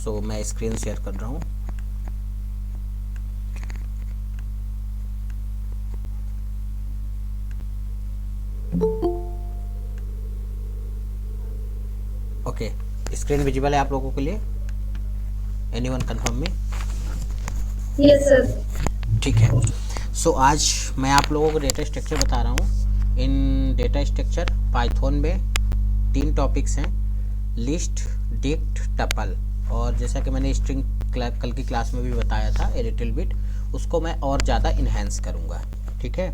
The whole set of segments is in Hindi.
सो मैं स्क्रीन शेयर कर रहा हूँ। ओके, स्क्रीन विजिबल है आप लोगों के लिए? एनीवन कंफर्म में? Yes sir. ठीक है। सो आज मैं आप लोगों को डेटा स्ट्रक्चर बता रहा हूँ। इन डेटा स्ट्रक्चर पाइथन में 3 टॉपिक्स हैं, लिस्ट, डिक्ट, टपल। और जैसा कि मैंने स्ट्रिंग कल की क्लास में भी बताया था ए लिटिल बिट, उसको मैं और ज़्यादा इन्हेंस करूँगा। ठीक है,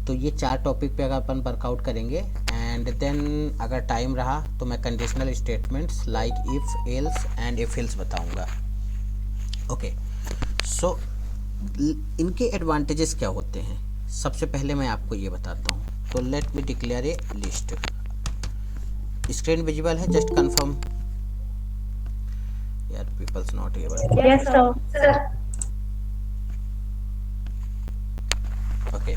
तो ये 4 टॉपिक पे अगर अपन वर्कआउट करेंगे एंड देन अगर टाइम रहा तो मैं conditional statements like if, else and if else बताऊँगा। ओके, सो इनके एडवांटेजेस क्या होते हैं, सबसे पहले मैं आपको ये बताता हूँ। तो let me declare a list. Screen visible है? जस्ट कंफर्म यार, peoples not able. Yes sir. Okay,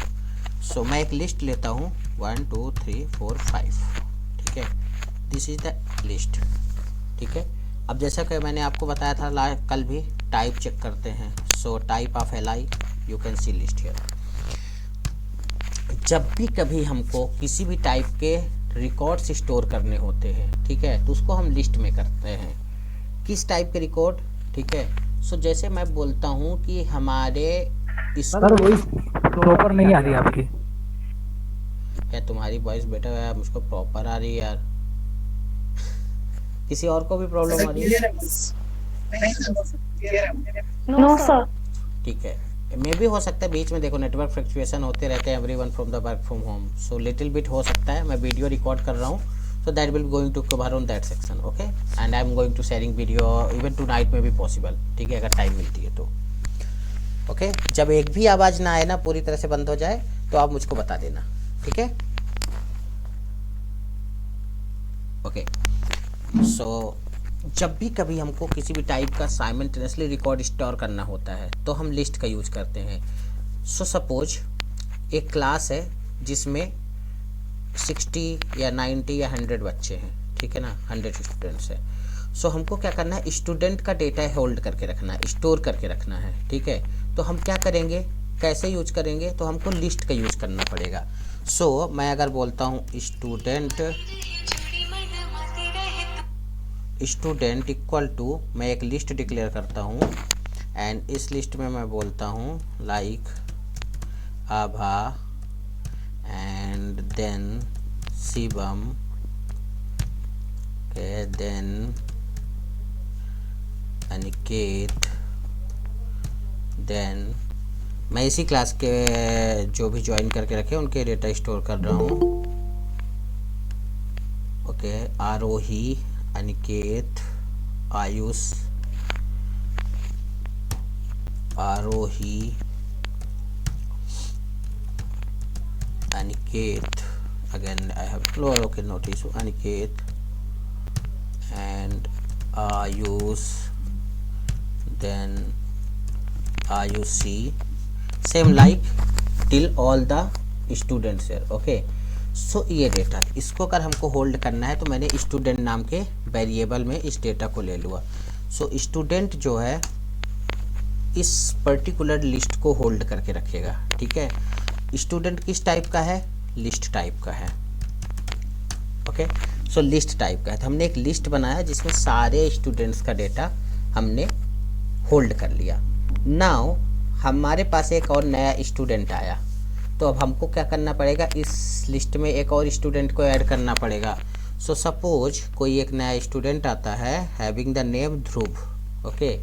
so मैं एक लिस्ट लेता हूँ 1 2 3 4 5। ठीक है, दिस इज द लिस्ट। ठीक है, अब जैसा कि मैंने आपको बताया था कल भी, टाइप चेक करते हैं। So type of li, you can C list here. जब भी कभी हमको किसी भी टाइप के रिकॉर्ड्स स्टोर करने होते हैं, ठीक है, तो उसको हम लिस्ट में करते हैं। किस टाइप के रिकॉर्ड? ठीक है, सो जैसे मैं बोलता हूँ कि हमारे सर वॉइस प्रॉपर नहीं आ रही आपकी। यार तुम्हारी वॉइस बेटा यार मुझको प्रॉपर आ रही है यार। किसी और को भी प्रॉब्लम आ रही है? No sir. ठीक है, मे भी हो सकता है बीच में, देखो नेटवर्क फ्लक्चुएशन होते रहते हैं, everyone from the work from home, so little bit हो सकता है। मैं वीडियो रिकॉर्ड कर रहा हूँ, so that will going to cover on that section, okay, and I am going to sharing video even tonight में भी possible। ठीक है, अगर टाइम मिलती है तो ओके। जब एक भी आवाज़ ना आए ना, पूरी तरह से बंद हो जाए, तो आप मुझको बता देना। ठीक है, ओके। सो जब भी कभी हमको किसी भी टाइप का साइमल्टेनियसली रिकॉर्ड स्टोर करना होता है तो हम लिस्ट का यूज करते हैं। सो सपोज एक क्लास है जिसमें 60 या 90 या 100 बच्चे हैं, ठीक है ना, 100 स्टूडेंट्स हैं। सो हमको क्या करना है, स्टूडेंट का डेटा होल्ड करके रखना है, स्टोर करके रखना है। ठीक है, तो हम क्या करेंगे, कैसे यूज करेंगे, तो हमको लिस्ट का यूज करना पड़ेगा। सो मैं अगर बोलता हूँ स्टूडेंट इक्वल टू, मैं एक लिस्ट डिक्लेयर करता हूँ एंड इस लिस्ट में मैं बोलता हूँ like Abha and then Shivam, okay, then Aniket, then मैं इसी क्लास के जो भी ज्वाइन करके रखे उनके डेटा स्टोर कर रहा हूँ। Okay, Aarohi, Aniket, Ayush, Aarohi, Aniket, again I have floor, okay, not issue, Aniket and Ayush, then Ayushi, same like till all the students here, okay। सो ये डेटा, इसको अगर हमको होल्ड करना है तो मैंने स्टूडेंट नाम के वेरिएबल में इस डेटा को ले लूँगा। सो स्टूडेंट जो है इस पर्टिकुलर लिस्ट को होल्ड करके रखेगा। ठीक है, स्टूडेंट किस टाइप का है, लिस्ट टाइप का है। ओके, सो लिस्ट टाइप का है, तो हमने एक लिस्ट बनाया जिसमें सारे स्टूडेंट्स का डेटा हमने होल्ड कर लिया। नाउ हमारे पास एक और नया स्टूडेंट आया, तो अब हमको क्या करना पड़ेगा, इस लिस्ट में एक और स्टूडेंट को ऐड करना पड़ेगा। सो सपोज कोई एक नया स्टूडेंट आता है having the name Dhruv. Okay,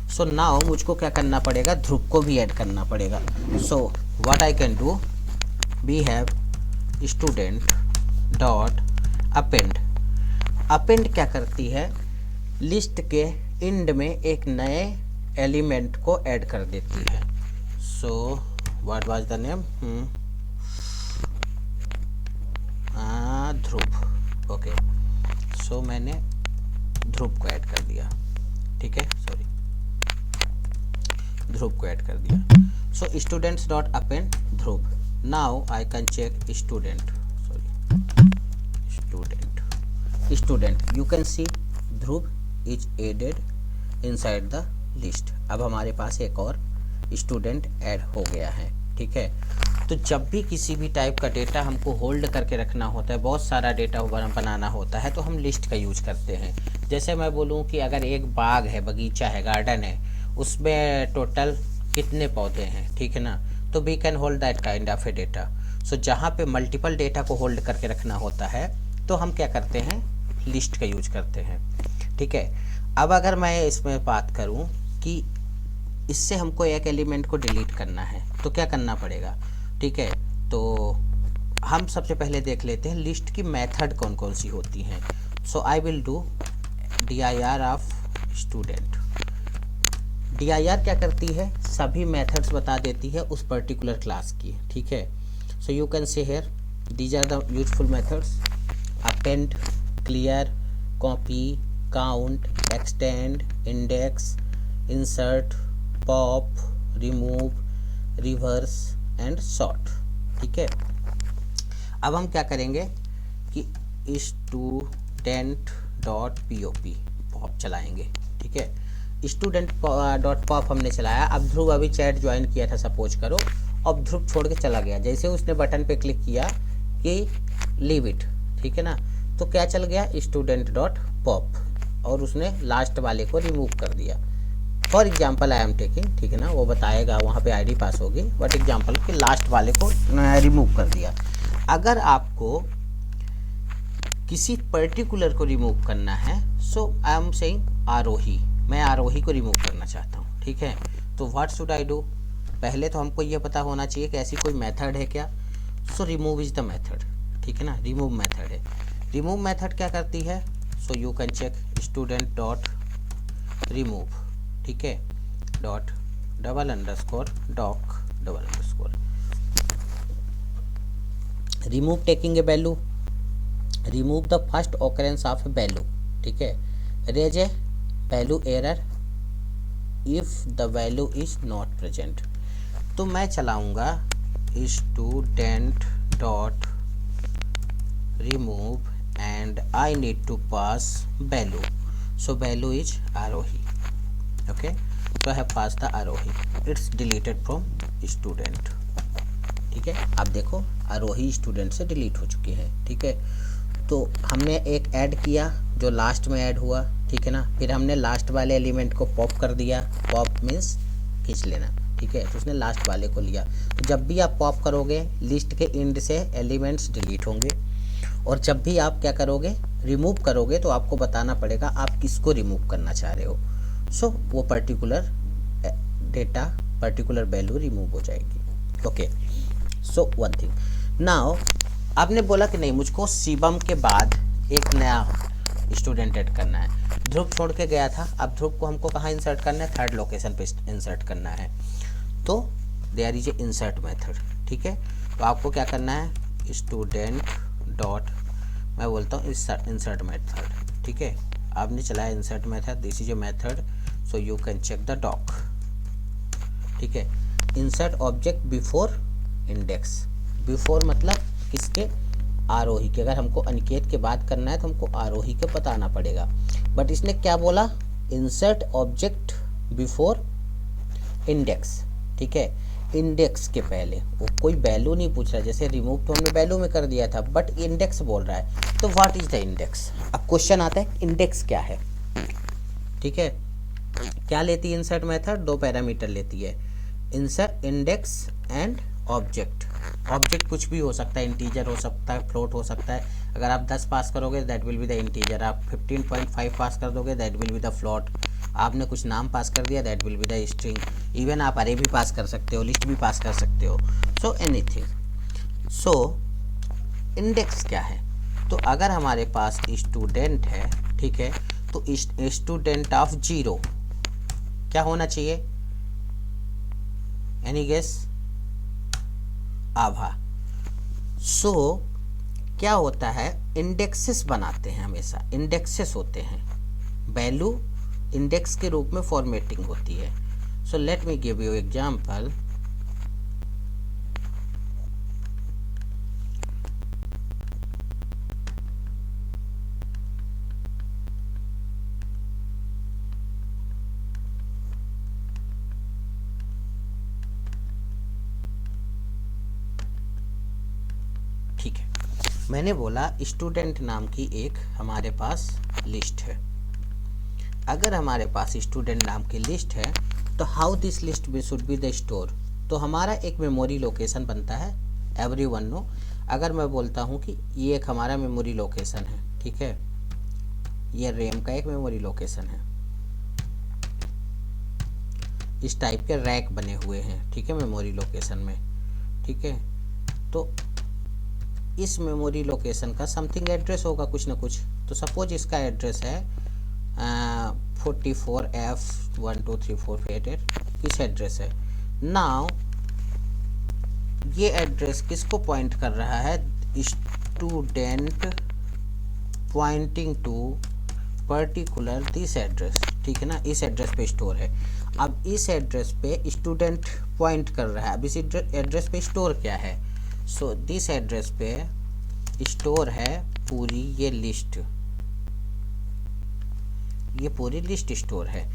so now मुझको क्या करना पड़ेगा, ध्रुव को भी ऐड करना पड़ेगा। So what I can do, we have student dot append. Append क्या करती है, लिस्ट के एंड में एक नए एलिमेंट को ऐड कर देती है। So what was the name, Dhruv. Okay, so मैंने ध्रुव को ऐड कर दिया। ठीक है, सॉरी, ध्रुव को ऐड कर दिया। So students dot append Dhruv. Now I can check student, sorry student, you can see Dhruv is added inside the list. अब हमारे पास एक और स्टूडेंट ऐड हो गया है, ठीक है। तो जब भी किसी भी टाइप का डेटा हमको होल्ड करके रखना होता है, बहुत सारा डेटा बनाना होता है, तो हम लिस्ट का यूज करते हैं। जैसे मैं बोलूँ कि अगर एक बाग है, बगीचा है, गार्डन है, उसमें टोटल कितने पौधे हैं, ठीक है ना, तो we can hold that kind of a data. So जहाँ पे मल्टीपल डेटा को होल्ड करके रखना होता है तो हम क्या करते हैं, लिस्ट का यूज करते हैं, ठीक है। अब अगर मैं इसमें बात करूं कि इससे हमको एक एलिमेंट को डिलीट करना है तो क्या करना पड़ेगा, ठीक है। तो हम सबसे पहले देख लेते हैं लिस्ट की मेथड कौन कौन सी होती हैं। So I will do dir of student. dir क्या करती है, सभी मेथड्स बता देती है उस पर्टिकुलर क्लास की, ठीक है। So you can say here these are the useful methods: append, clear, copy, count, extend, index, insert, pop, remove, reverse and sort, ठीक है। अब हम क्या करेंगे कि student डॉट पॉप चलाएंगे, ठीक है। स्टूडेंट डॉट पॉप हमने चलाया। अब ध्रुव अभी चैट ज्वाइन किया था सपोज करो, अब ध्रुव छोड़ के चला गया। जैसे उसने बटन पे क्लिक किया कि लीव इट, ठीक है ना, तो क्या चल गया, स्टूडेंट डॉट पॉप, और उसने लास्ट वाले को रिमूव कर दिया। For example I am taking, ठीक है ना, वो बताएगा वहाँ पे आईडी पास होगी, बट एग्जाम्पल कि लास्ट वाले को रिमूव कर दिया। अगर आपको किसी पर्टिकुलर को रिमूव करना है, सो आई एम सेइंग आरोही, मैं आरोही को रिमूव करना चाहता हूँ, ठीक है। तो व्हाट शुड आई डू, पहले तो हमको ये पता होना चाहिए कि ऐसी कोई मेथड है क्या। So remove is the method, ठीक है ना, रिमूव मेथड है। रिमूव मेथड क्या करती है, so you can check student dot remove, ठीक है, dot double underscore doc double underscore remove taking a value, remove the first occurrence of a value, ठीक है, raise a value error if the value is not present. तो मैं चलाऊंगा student dot remove and I need to pass value, so value is Aarohi, okay. So I have pass the Aarohi, it's deleted from student, ठीक है। अब देखो आरोही स्टूडेंट से डिलीट हो चुकी है, ठीक है। तो हमने एक ऐड किया जो लास्ट में ऐड हुआ, ठीक है ना, फिर हमने लास्ट वाले एलिमेंट को पॉप कर दिया, पॉप मीन्स खींच लेना, ठीक है। तो उसने लास्ट वाले को लिया। तो जब भी आप पॉप करोगे लिस्ट के एंड से एलिमेंट्स डिलीट होंगे, और जब भी आप क्या करोगे, रिमूव करोगे, तो आपको बताना पड़ेगा आप किसको रिमूव करना चाह रहे हो। सो वो particular data, particular value remove हो जाएगी, okay. So one thing now, आपने बोला कि नहीं मुझको शिवम के बाद एक नया स्टूडेंट ऐड करना है। ध्रुव छोड़ के गया था, अब ध्रुव को हमको कहाँ इंसर्ट करना है, थर्ड लोकेशन पे इंसर्ट करना है। तो there is a insert method, ठीक है। तो आपको क्या करना है, स्टूडेंट डॉट, मैं बोलता हूँ इंसर्ट मेथड, ठीक है। आपने चलाया insert method, this is a method, so you can check the doc, ठीक है। Insert object before index, before मतलब किसके, आरोही के। अगर हमको अनिकेत के बाद करना है तो हमको आरोही के बताना पड़ेगा, बट इसने क्या बोला, इंसर्ट ऑब्जेक्ट बिफोर इंडेक्स, ठीक है। इंडेक्स के पहले वो कोई वैल्यू नहीं पूछ रहा है, जैसे रिमूव तो हमने वैल्यू में कर दिया था, बट इंडेक्स बोल रहा है। तो व्हाट इज द इंडेक्स, अब क्वेश्चन आता है इंडेक्स क्या है, ठीक है। क्या लेती है इंसर्ट मेथड, दो पैरामीटर लेती है, insert index and object. Object कुछ भी हो सकता है, इंटीजर हो सकता है, फ्लोट हो सकता है। अगर आप 10 पास करोगे that will be the integer, आप 15.5 पास कर दोगे that will be the float, आपने कुछ नाम पास कर दिया that will be the string, even आप अरे भी पास कर सकते हो, लिस्ट भी पास कर सकते हो, सो एनीथिंग। सो इंडेक्स क्या है, तो अगर हमारे पास स्टूडेंट है, ठीक है, तो स्टूडेंट ऑफ 0 क्या होना चाहिए, एनी गेस, आभा। सो क्या होता है, इंडेक्सेस बनाते हैं, हमेशा इंडेक्सेस होते हैं, वैल्यू इंडेक्स के रूप में फॉर्मेटिंग होती है। So let me give you example, मैंने बोला स्टूडेंट नाम की एक हमारे पास लिस्ट है। अगर हमारे पास स्टूडेंट नाम की लिस्ट है तो हाउ दिस लिस्ट भी शुड बी द स्टोर, तो हमारा एक मेमोरी लोकेशन बनता है। एवरीवन नो, अगर मैं बोलता हूँ कि ये एक हमारा मेमोरी लोकेशन है, ठीक है, ये रैम का एक मेमोरी लोकेशन है, इस टाइप के रैक बने हुए हैं, ठीक है, मेमोरी लोकेशन में, ठीक है। तो इस मेमोरी लोकेशन का समथिंग एड्रेस होगा कुछ ना कुछ। तो सपोज इसका एड्रेस है 44F123488, इस एड्रेस है। नाउ ये एड्रेस किसको पॉइंट कर रहा है? Student pointing to particular this address, ठीक है ना, इस एड्रेस पे स्टोर है। अब इस एड्रेस पे स्टूडेंट पॉइंट कर रहा है। अब इस एड्रेस पे स्टोर क्या है? सो दिस एड्रेस पे स्टोर है पूरी ये लिस्ट, ये पूरी लिस्ट स्टोर है।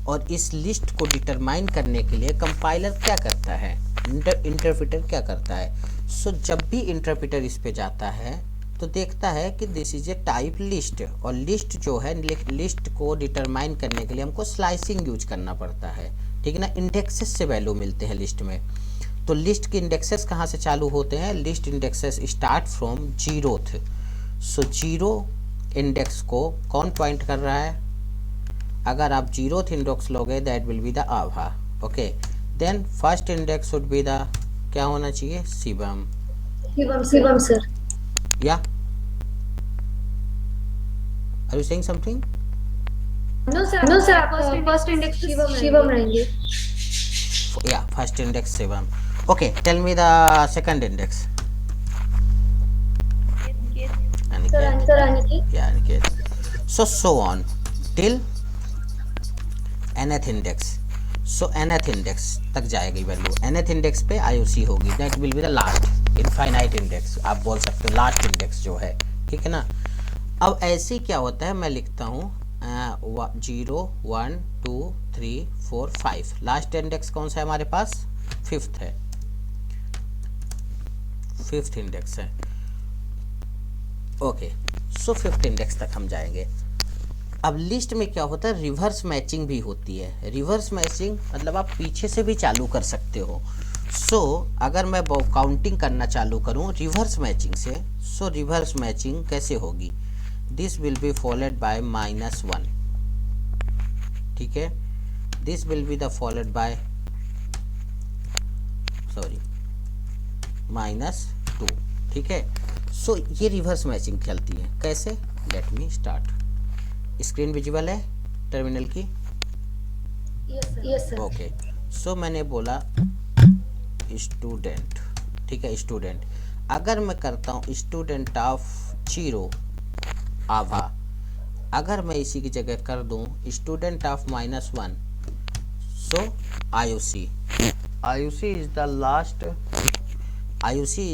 और इस लिस्ट को डिटरमाइन करने के लिए कंपाइलर क्या करता है? इंटरप्रेटर क्या करता है? सो जब भी इंटरप्रेटर इस पे जाता है तो देखता है कि this is A type list, और लिस्ट जो है, लिस्ट को डिटरमाइन करने के लिए हमको स्लाइसिंग यूज करना पड़ता है, ठीक है ना। इंडेक्सेस से वैल्यू मिलते हैं लिस्ट में। तो लिस्ट के इंडेक्सेस कहाँ से चालू होते हैं? List indexes start from 0th। So 0 index को कौन पॉइंट कर रहा है? अगर आप 0th इंडेक्स लोगे that will be the Abha, okay. Then first index should be the, क्या होना चाहिए? शिवम। शिवम सर। या are you saying something? No sir, आप फर्स्ट इंडेक्स शिवम रहेंगे। Yeah first index Shivam, okay. Tell me the second index. Sir Aniket. Yeah Aniket. So on till nth index. So nth index तक जाएगी वैल्यू। nth इंडेक्स पे IOC होगी, that will be the last infinite index, आप बोल सकते हो लास्ट इंडेक्स जो है, ठीक है ना। अब ऐसे क्या होता है, मैं लिखता हूँ 0 1 2 3 4 5। लास्ट इंडेक्स कौन सा है हमारे पास? 5th है, 5th इंडेक्स है, ओके। सो 5th इंडेक्स तक हम जाएंगे। अब लिस्ट में क्या होता है? रिवर्स मैचिंग भी होती है। रिवर्स मैचिंग मतलब आप पीछे से भी चालू कर सकते हो। सो अगर मैं काउंटिंग करना चालू करूं रिवर्स मैचिंग से, सो रिवर्स मैचिंग कैसे होगी? This will be followed by -1, ठीक है। This will be the followed by -2, ठीक है। सो ये रिवर्स मैचिंग चलती है। कैसे? Let me start. Screen visible है टर्मिनल की? Yes sir. ओके। सो मैंने बोला स्टूडेंट, ठीक है, स्टूडेंट। अगर मैं करता हूँ स्टूडेंट ऑफ 0 आभा, अगर मैं इसी की जगह कर दूँ student of -1, so IOC is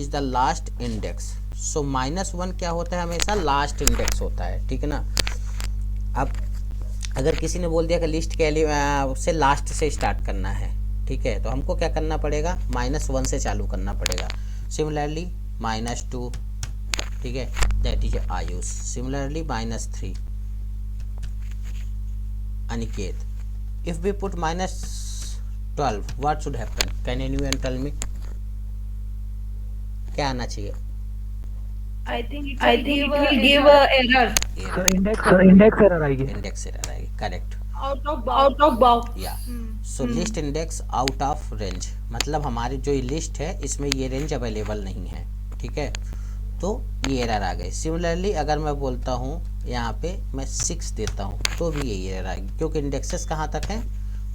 the last index. So -1 क्या होता है? हमेशा लास्ट इंडेक्स होता है, ठीक है ना। अब अगर किसी ने बोल दिया कि लिस्ट के लिए उससे लास्ट से स्टार्ट करना है, ठीक है, तो हमको क्या करना पड़ेगा? -1 से चालू करना पड़ेगा। सिमिलरली -2, ठीक है, that is Ayush. Similarly -3 Aniket. If we put -12 what should happen? Can anyone tell me? क्या आना चाहिए? I think it will give a error. Index error आएगी। इंडेक्स एरर आएगी, correct. Out of bounds. Yeah so list index out of range, मतलब हमारी जो ये लिस्ट है इसमें ये रेंज अवेलेबल नहीं है, ठीक है, तो ये एरर आ गई। सिमिलरली अगर मैं बोलता हूँ यहाँ पे मैं 6 देता हूँ तो भी यही एरर आएगी, क्योंकि इंडेक्सेस कहाँ तक हैं?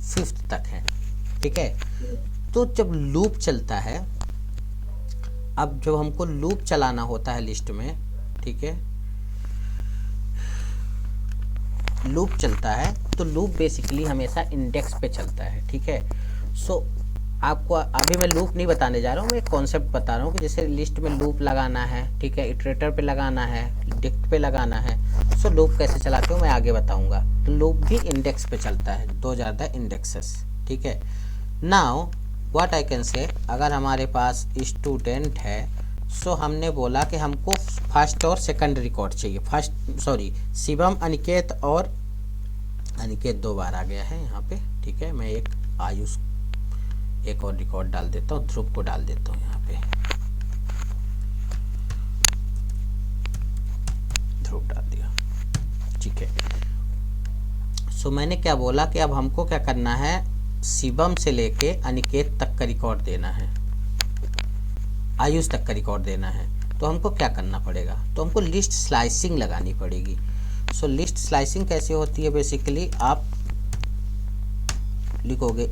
5th तक हैं, ठीक है। तो जब लूप चलता है, अब जब हमको लूप चलाना होता है लिस्ट में, ठीक है, लूप चलता है तो लूप बेसिकली हमेशा इंडेक्स पे चलता है, ठीक है। सो आपको अभी मैं लूप नहीं बताने जा रहा हूँ, मैं एक कॉन्सेप्ट बता रहा हूँ कि जैसे लिस्ट में लूप लगाना है, ठीक है, इटरेटर पे लगाना है, डिक्ट पे लगाना है। सो लूप कैसे चलाते हो मैं आगे बताऊँगा। तो लूप भी इंडेक्स पे चलता है, 2 ज़्यादा इंडेक्सेस, ठीक है। नाउ व्हाट आई कैन से, अगर हमारे पास स्टूडेंट है सो हमने बोला कि हमको फर्स्ट और सेकंड रिकॉर्ड चाहिए। शिवम अनिकेत और अनिकेत 2 बार आ गया है यहाँ पे, ठीक है। मैं एक आयुष एक और रिकॉर्ड डाल देता हूँ, ध्रुव को डाल देता हूँ यहाँ पे, ध्रुव डाल दिया, ठीक है। सो मैंने क्या बोला कि अब हमको क्या करना है, शिवम से लेके अनिकेत तक का रिकॉर्ड देना है, आयुष तक का रिकॉर्ड देना है। तो हमको क्या करना पड़ेगा, तो हमको लिस्ट स्लाइसिंग लगानी पड़ेगी। सो लिस्ट स्लाइसिंग कैसे होती है, बेसिकली आप लिखोगे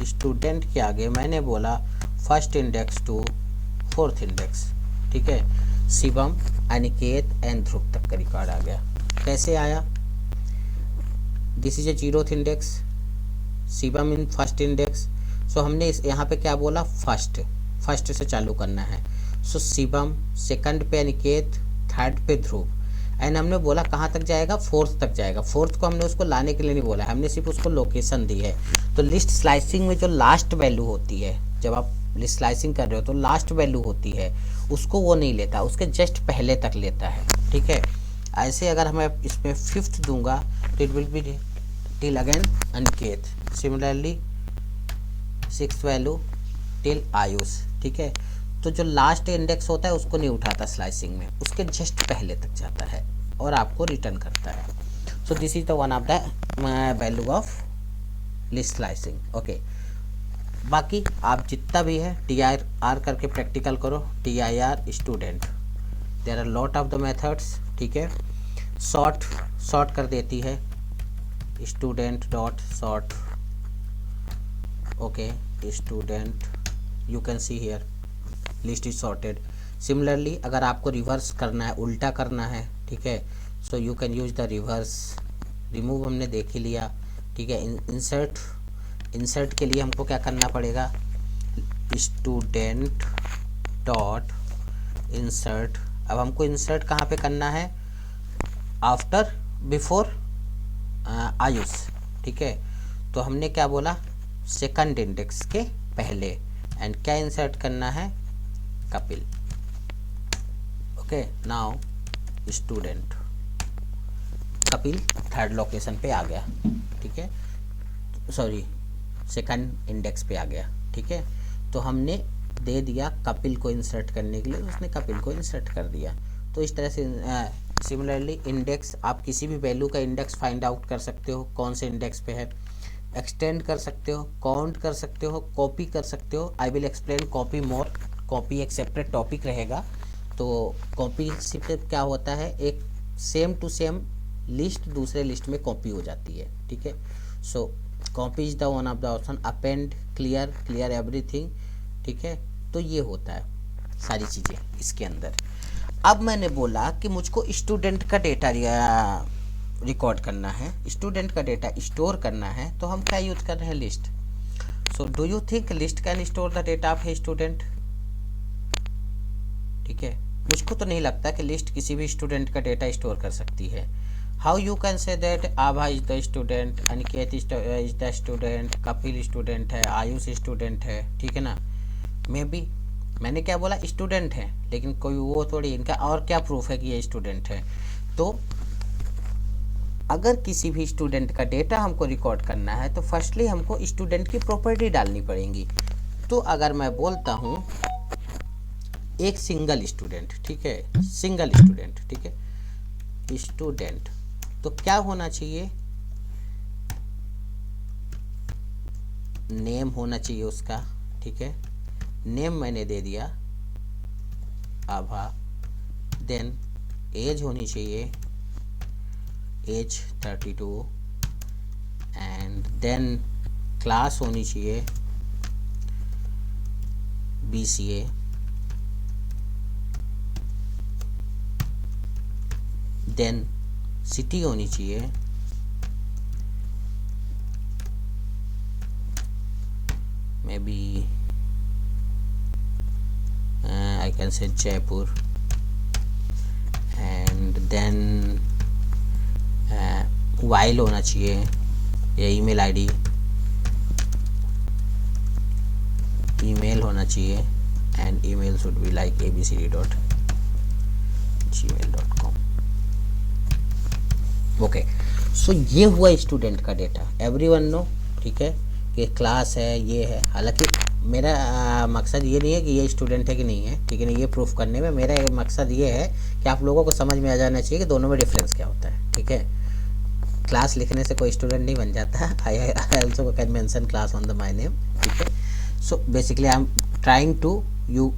स्टूडेंट के आगे मैंने बोला first index to fourth index, ठीक है। शिवम अनिकेत एंड ध्रुव तक का रिकॉर्ड आ गया। कैसे आया, this is a 0th index, Shivam in first index. So हमने इस यहाँ पे क्या बोला, फर्स्ट से चालू करना है। सो शिवम, सेकंड पे अनिकेत, थर्ड पे ध्रुव, एंड हमने बोला कहाँ तक जाएगा, फोर्थ तक जाएगा। फोर्थ को हमने उसको लाने के लिए नहीं बोला, हमने सिर्फ उसको लोकेशन दी है। तो लिस्ट स्लाइसिंग में जो लास्ट वैल्यू होती है, जब आप लिस्ट स्लाइसिंग कर रहे हो तो लास्ट वैल्यू होती है, उसको वो नहीं लेता, उसके जस्ट पहले तक लेता है, ठीक है। ऐसे अगर मैं इसमें 5th दूंगा तो it will be till again Aniket, similarly 6th value till Ayush, ठीक है। तो जो लास्ट इंडेक्स होता है उसको नहीं उठाता स्लाइसिंग में, उसके जस्ट पहले तक जाता है और आपको रिटर्न करता है। So this is the one of the value of list slicing, okay. बाकी आप जितना भी है TIR करके प्रैक्टिकल करो, TIR student, there are lot of the methods, ठीक है। सॉर्ट कर देती है, student dot sort, okay, student, you can see here list is sorted. Similarly अगर आपको रिवर्स करना है, उल्टा करना है, ठीक है, so you can use the reverse. Remove हमने देख ही लिया, ठीक है। इंसर्ट के लिए हमको क्या करना पड़ेगा, स्टूडेंट डॉट इंसर्ट। अब हमको इंसर्ट कहाँ पे करना है, आफ्टर बिफोर आयुष, ठीक है। तो हमने क्या बोला, सेकंड इंडेक्स के पहले, एंड क्या इंसर्ट करना है, Kapil, okay. Now student, Kapil third location पे आ गया, ठीक है, सॉरी सेकंड इंडेक्स पे आ गया, ठीक है। तो हमने दे दिया कपिल को इंसर्ट करने के लिए, उसने कपिल को इंसर्ट कर दिया। तो इस तरह से सिमिलरली इंडेक्स, आप किसी भी वैल्यू का इंडेक्स फाइंड आउट कर सकते हो, कौन से इंडेक्स पे है, एक्सटेंड कर सकते हो, काउंट कर सकते हो, कॉपी कर सकते हो। I will explain copy more, copy एक सेपरेट टॉपिक रहेगा। तो कॉपी सिर्फ क्या होता है, एक सेम टू सेम लिस्ट दूसरे लिस्ट में कॉपी हो जाती है, ठीक है। सो copy is the one of the option, append, clear everything, ठीक है। तो ये होता है सारी चीज़ें इसके अंदर। अब मैंने बोला कि मुझको स्टूडेंट का डेटा रिकॉर्ड करना है, स्टूडेंट का डेटा स्टोर करना है, तो हम क्या यूज कर रहे हैं, list. So do you think list can store the data of a student, ठीक है। मुझको तो नहीं लगता कि लिस्ट किसी भी स्टूडेंट का डेटा स्टोर कर सकती है। How you can say that Abha is the student, Aniket is the student, Kapil student है, आयुष स्टूडेंट है, ठीक है ना। मे बी मैंने क्या बोला, स्टूडेंट है, लेकिन कोई वो थोड़ी, इनका और क्या प्रूफ है कि ये स्टूडेंट है। तो अगर किसी भी स्टूडेंट का डेटा हमको रिकॉर्ड करना है तो फर्स्टली हमको स्टूडेंट की प्रॉपर्टी डालनी पड़ेगी। तो अगर मैं बोलता हूँ एक सिंगल स्टूडेंट, ठीक है, सिंगल स्टूडेंट, ठीक है, स्टूडेंट, तो क्या होना चाहिए, नेम होना चाहिए उसका, ठीक है। नेम मैंने दे दिया आभा, देन एज होनी चाहिए, एज 32, एंड देन क्लास होनी चाहिए BCA, देन सिटी होनी चाहिए may be I can say Jaipur, and then while होना चाहिए या email ID, email होना चाहिए, and email should be like abcd.gmail.com. Okay, so ये हुआ स्टूडेंट का डेटा, एवरीवन नो, ठीक है, कि क्लास है, ये है। हालांकि मेरा मकसद ये नहीं है कि ये स्टूडेंट है कि नहीं है, ठीक है ना, ये प्रूफ करने में मेरा मकसद ये है कि आप लोगों को समझ में आ जाना चाहिए कि दोनों में डिफरेंस क्या होता है, ठीक है। क्लास लिखने से कोई स्टूडेंट नहीं बन जाता। I also can mention class on the my name, ठीक है। So basically I am trying to you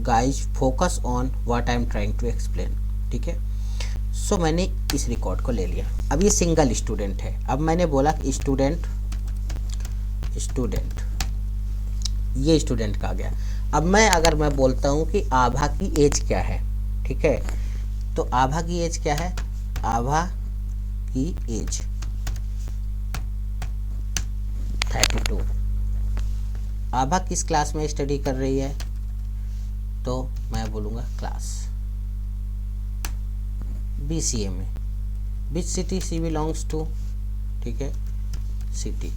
guys focus on what I am trying to explain, ठीक है। सो मैंने इस रिकॉर्ड को ले लिया। अब ये सिंगल स्टूडेंट है। अब मैंने बोला कि स्टूडेंट ये स्टूडेंट का आ गया। अब अगर मैं बोलता हूँ कि आभा की एज क्या है, ठीक है, तो आभा की एज क्या है, आभा की एज 32। आभा किस क्लास में स्टडी कर रही है, तो मैं बोलूँगा क्लास BCA में। Which city she belongs to, ठीक है, सिटी।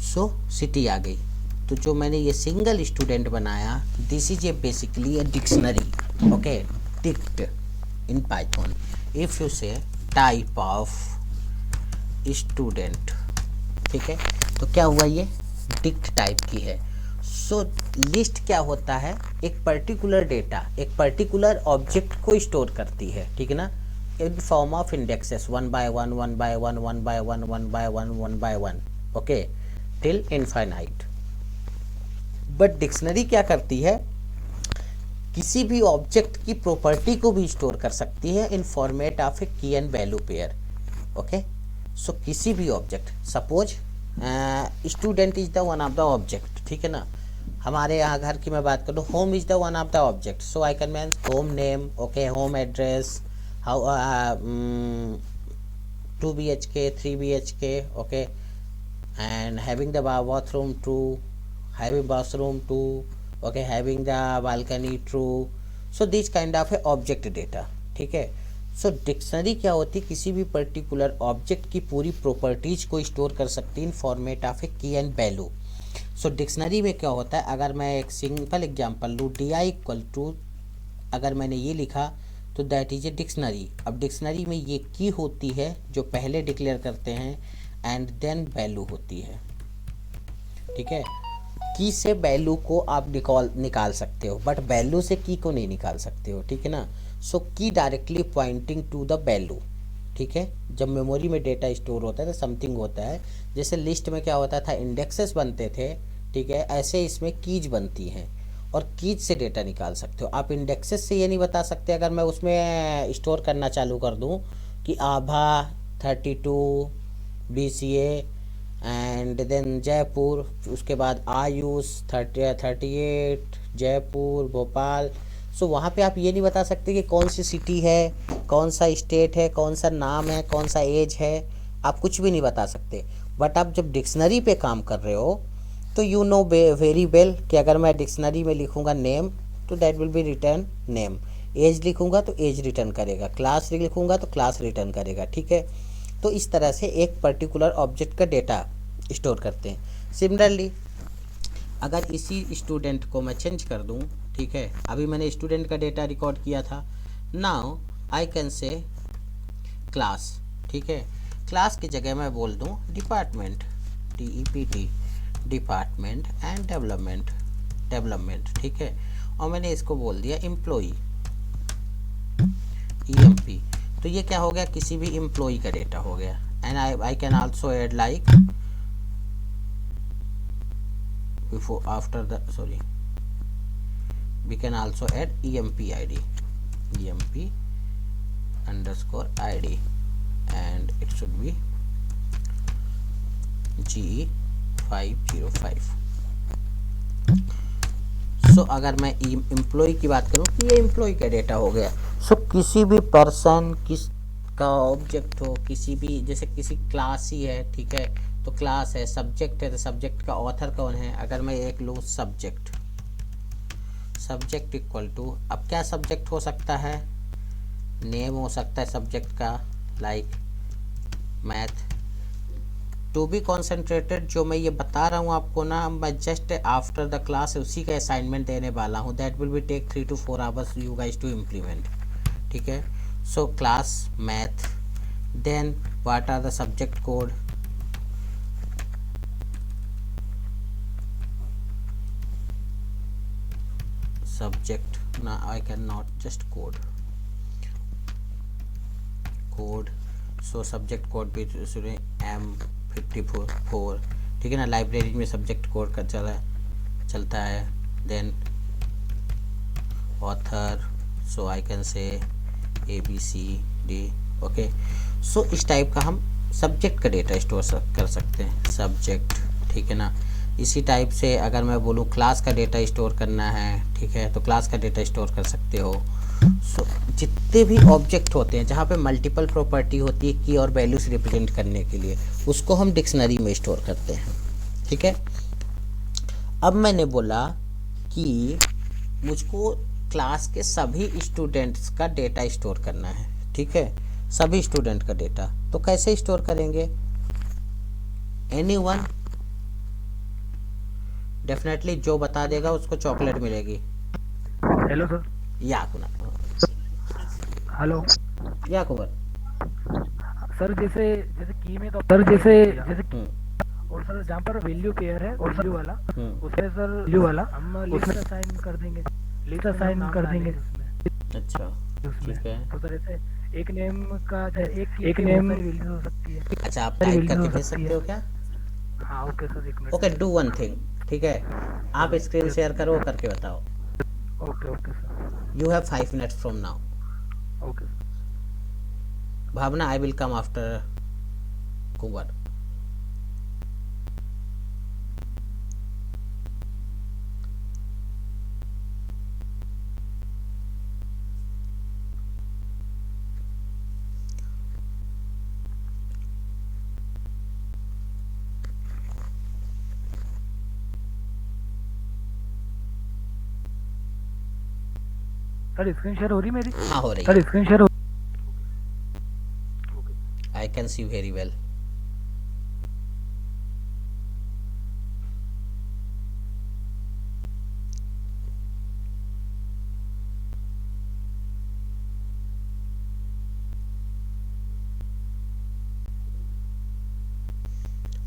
सो सिटी आ गई। तो जो मैंने ये सिंगल स्टूडेंट बनाया, this is A basically a dictionary, okay, dict in Python. If you से टाइप ऑफ स्टूडेंट, ठीक है, तो क्या हुआ, ये डिक्ट टाइप की है। सो लिस्ट क्या होता है, एक पर्टिकुलर डेटा, एक पर्टिकुलर ऑब्जेक्ट को स्टोर करती है, ठीक है ना, in form of indexes 1 by 1 1 by 1 1 by 1 1 by 1 1 by 1, okay, till infinite. But dictionary क्या करती है, किसी भी ऑब्जेक्ट की प्रॉपर्टी को भी स्टोर कर सकती है इन फॉर्मेट ऑफ ए की एंड वैल्यू पेयर, ओके। सो किसी भी object, suppose student is the one of the object, ठीक है ना। हमारे यहाँ घर की मैं बात करूँ, home is the one of the object, so I can mean home name, okay, home address, how 2 BHK 3 BHK, okay, and having the bathroom true, having bathroom too, okay, having the balcony true. So this kind of a object data, ठीक है। सो डिक्शनरी क्या होती है, किसी भी पर्टिकुलर ऑब्जेक्ट की पूरी प्रॉपर्टीज को स्टोर कर सकती है इन फॉर्मेट ऑफ ए की एंड वैल्यू। सो डिक्शनरी में क्या होता है, अगर मैं एक सिंपल एग्जांपल लूँ, DI इक्वल टू, अगर मैंने ये लिखा तो दैट इज ए डिक्शनरी। अब डिक्शनरी में ये की होती है जो पहले डिक्लेयर करते हैं, एंड देन वैल्यू होती है, ठीक है। की से वैल्यू को आप निकाल सकते हो, बट वैल्यू से की को नहीं निकाल सकते हो, ठीक है ना। So key directly pointing to the value, ठीक है। जब मेमोरी में डेटा स्टोर होता है तो समथिंग होता है, जैसे लिस्ट में क्या होता था, इंडेक्सेस बनते थे, ठीक है, ऐसे इसमें कीज बनती हैं और कीज से डेटा निकाल सकते हो आप। इंडेक्सेस से ये नहीं बता सकते, अगर मैं उसमें स्टोर करना चालू कर दूँ कि आभा 32 BCA एंड देन जयपुर, उसके बाद आयुष 38 जयपुर भोपाल। सो वहाँ पे आप ये नहीं बता सकते कि कौन सी सिटी है, कौन सा स्टेट है, कौन सा नाम है, कौन सा एज है, आप कुछ भी नहीं बता सकते। बट आप जब डिक्शनरी पे काम कर रहे हो तो यू नो वेरी वेल कि अगर मैं डिक्शनरी में लिखूँगा नेम तो that will be return name, age लिखूँगा तो एज रिटर्न करेगा, क्लास लिखूँगा तो क्लास रिटर्न करेगा, ठीक है। तो इस तरह से एक पर्टिकुलर ऑब्जेक्ट का डेटा स्टोर करते हैं। सिमिलरली अगर इसी स्टूडेंट को मैं चेंज कर दूं, ठीक है, अभी मैंने स्टूडेंट का डेटा रिकॉर्ड किया था, नाउ आई कैन से क्लास, ठीक है। क्लास की जगह मैं बोल दूं department, DEPT, department and development, ठीक है। और मैंने इसको बोल दिया एम्प्लॉई, EMP। तो ये क्या हो गया, किसी भी एम्प्लॉई का डेटा हो गया। And I can also add like before after the we can also add EMP ID, EMP underscore ID, and it should be G505। सो अगर मैं एम्प्लॉय की बात करूं तो ये एम्प्लॉय का डेटा हो गया। सो किसी भी पर्सन किस का ऑब्जेक्ट हो, किसी भी, जैसे किसी क्लास ही है, ठीक है, तो क्लास है, सब्जेक्ट है तो सब्जेक्ट का ऑथर कौन है। अगर मैं एक लूँ सब्जेक्ट इक्वल टू, अब क्या सब्जेक्ट हो सकता है, नेम हो सकता है सब्जेक्ट का, like math, to be concentrated जो मैं ये बता रहा हूँ आपको ना, मैं जस्ट आफ्टर द क्लास उसी का असाइनमेंट देने वाला हूँ. That will be take 3 to 4 hours you guys to implement. ठीक है. So class math, then what are the subject code, subject. Now I cannot just code. So subject code भी M54. ठीक है ना. लाइब्रेरी में सब्जेक्ट कोड का चलता है. Then author, so I can say ABCD. Okay. So इस टाइप का हम सब्जेक्ट का डेटा स्टोर कर सकते हैं. सब्जेक्ट. ठीक है ना. इसी टाइप से अगर मैं बोलूँ क्लास का डेटा स्टोर करना है, ठीक है, तो क्लास का डेटा स्टोर कर सकते हो. सो जितने भी ऑब्जेक्ट होते हैं जहाँ पे मल्टीपल प्रॉपर्टी होती है की और वैल्यूज रिप्रेजेंट करने के लिए, उसको हम डिक्शनरी में स्टोर करते हैं. ठीक है. अब मैंने बोला कि मुझको क्लास के सभी स्टूडेंट्स का डेटा स्टोर करना है. ठीक है. सभी स्टूडेंट का डेटा तो कैसे स्टोर करेंगे? एनीवन, डेफिनेटली जो बता देगा उसको चॉकलेट मिलेगी. Hello sir. या कुमार. हेलो या कुमार. सर. जैसे जैसे की में तो सर जैसे हम्म. और सर जहाँ पर वैल्यू पेयर है और वैल्यू वाला हम्म. उसमें सर वैल्यू वाला हम लिस्ट असाइन कर देंगे. लिस्ट असाइन कर देंगे उसमें. अच्छा. ठीक है. तो सर ऐसे एक नेम का एक नेम वैल्यू हो सकती है. अच्छा, आप टाइप करके भेज सकते हो क्या? हाँ ओके सर. एक मिनट. Okay, do one thing. ठीक है. आप स्क्रीन शेयर करो, करके बताओ. Okay okay sir. You have 5 minutes from now. Okay. Bhavna, I will come after Kunwar. Sir screen share हो रही मेरी? हाँ, हो रही सर है. स्क्रीन शेयर हो. I can see very well.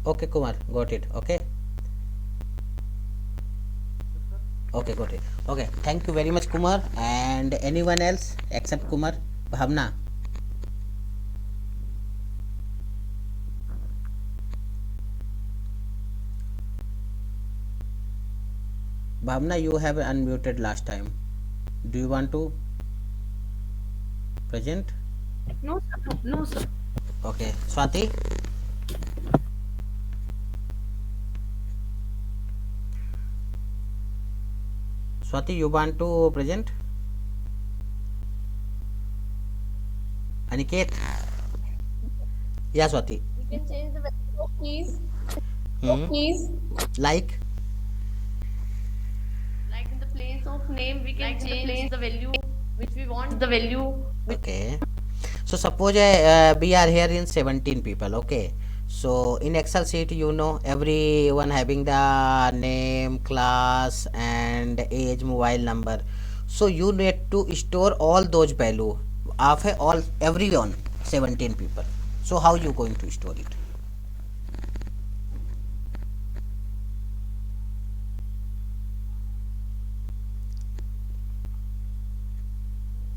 Okay, Kumar, got it. Okay. Okay, got it. Okay, thank you very much, Kumar. And anyone else except Kumar? Bhavna. Bhavna, you have unmuted last time. Do you want to present? No, sir. No, sir. Okay, Swati. Swati, you want to present? Aniket? Yeah, Swati. We can change the value of keys. Hmm. Keys. Like? Like in the place of name, we can change the value which we want. The value. Okay. So suppose we are here in 17 people. Okay. So in Excel sheet, you know, everyone having the name, class, and age, mobile number. So you need to store all those value of all everyone 17 people. So how you going to store it?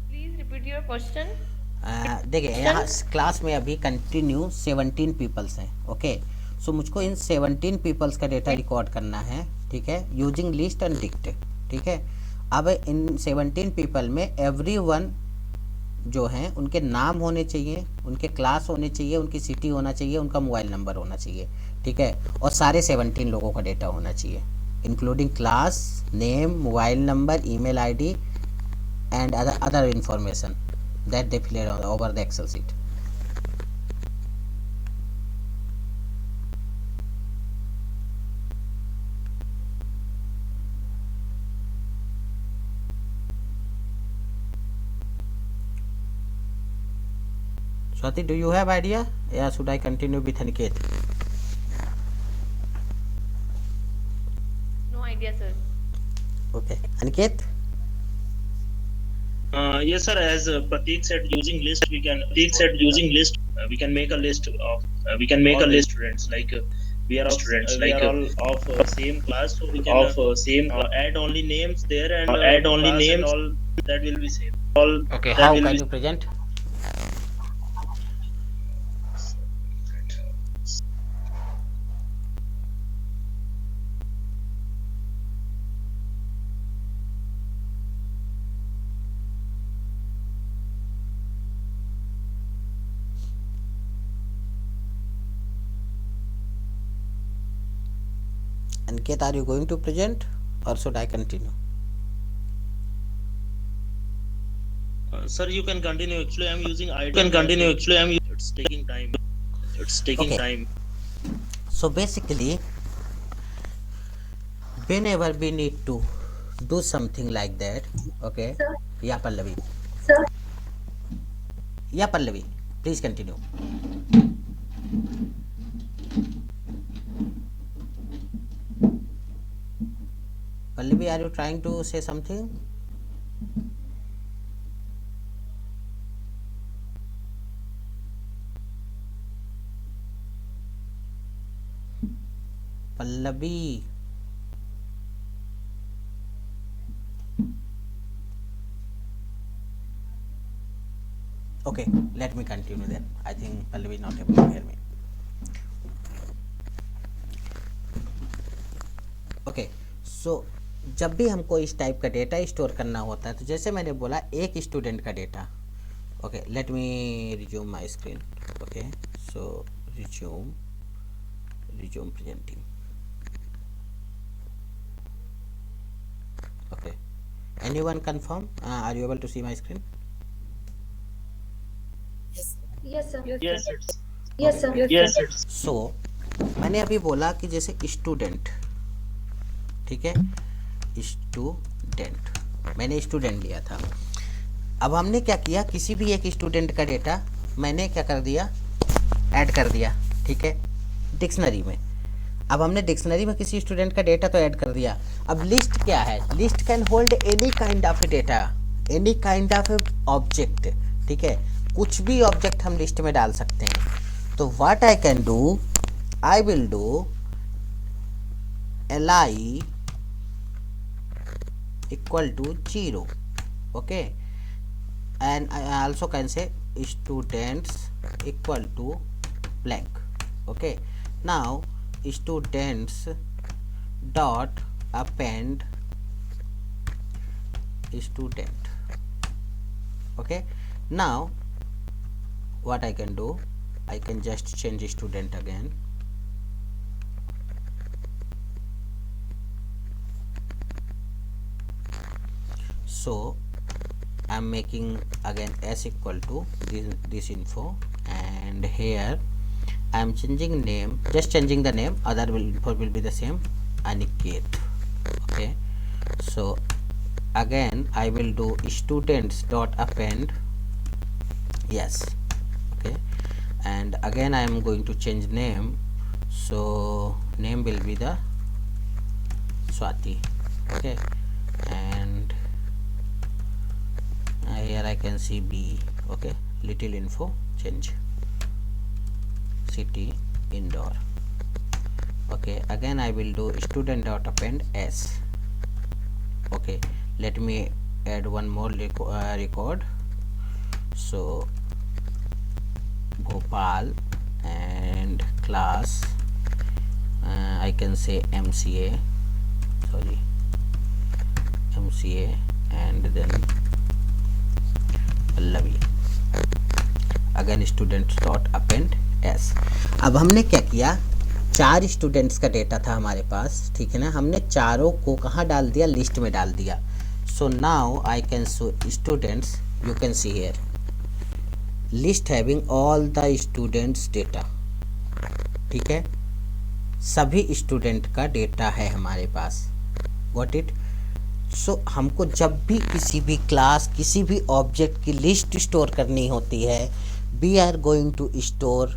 Please repeat your question. देखिए यहाँ क्लास में अभी कंटिन्यू 17 पीपल्स हैं. ओके. सो मुझको इन 17 पीपल्स का डेटा रिकॉर्ड करना है. ठीक है. Using list and dict. ठीक है. अब इन 17 पीपल में एवरीवन जो हैं उनके नाम होने चाहिए, उनके क्लास होने चाहिए, उनकी सिटी होना चाहिए, उनका मोबाइल नंबर होना चाहिए. ठीक है. और सारे 17 लोगों का डेटा होना चाहिए, including class, name, mobile number, email ID and other information that they fill over the Excel sheet. Swati, do you have idea? Yeah, should I continue with Aniket? idea, sir. Okay, Aniket. Yes, sir. As Prateek said, using list we can make a list of all the students. Like we are all of same class, so we can add only names there, and class and all that will be same. Okay, how can you present? Aniket, are you going to present or should I continue? Sir, you can continue. Actually, I'm using idle. It's taking time. Okay. So basically, whenever we need to do something like that, okay. Sir. Yeah, Pallavi. Sir. Yeah, Pallavi. Please continue. Pallavi, are you trying to say something? Pallavi. Okay, let me continue then. I think Pallavi is not able to hear me. Okay, so जब भी हमको इस टाइप का डेटा स्टोर करना होता है, तो जैसे मैंने बोला एक स्टूडेंट का data. Okay, let me resume my screen. Okay, so resume presenting. Okay, anyone confirm? Are you able to see my screen? Yes, sir. Yes, sir. Yes, sir. So मैंने अभी बोला कि जैसे स्टूडेंट, ठीक है, स्टूडेंट, मैंने स्टूडेंट लिया था. अब हमने क्या किया, किसी भी एक स्टूडेंट का डेटा मैंने क्या कर दिया, ऐड कर दिया, ठीक है, डिक्शनरी में. अब हमने डिक्शनरी में किसी स्टूडेंट का डेटा तो ऐड कर दिया. अब लिस्ट क्या है, list can hold any kind of data, any kind of object, ठीक है, कुछ भी ऑब्जेक्ट हम लिस्ट में डाल सकते हैं. तो what I can do, I will do li equal to 0. okay, and I also can say students equal to blank. okay, now students dot append student. okay, now what I can do, I can just change student again. So I'm making again s equal to this info, and here I'm changing name, just changing the name, other info will be the same, Aniket. okay, so again I will do students dot append, yes. okay, and again I am going to change name, so name will be the Swati. okay, and here I can see B. okay, little info change, city indoor. okay, again I will do student dot append s. okay, let me add one more record, so Bhopal, and class I can say MCA, and then Pallavi. Again students dot append S. अब हमने क्या किया, 4 स्टूडेंट्स का डेटा था हमारे पास, ठीक है ना, हमने चारों को कहाँ डाल दिया, लिस्ट में डाल दिया. So now I can show students, you can see here list having all the students data. ठीक है, सभी स्टूडेंट का डेटा है हमारे पास. Got it. सो हमको जब भी किसी भी क्लास, किसी भी ऑब्जेक्ट की लिस्ट स्टोर करनी होती है, we are going to store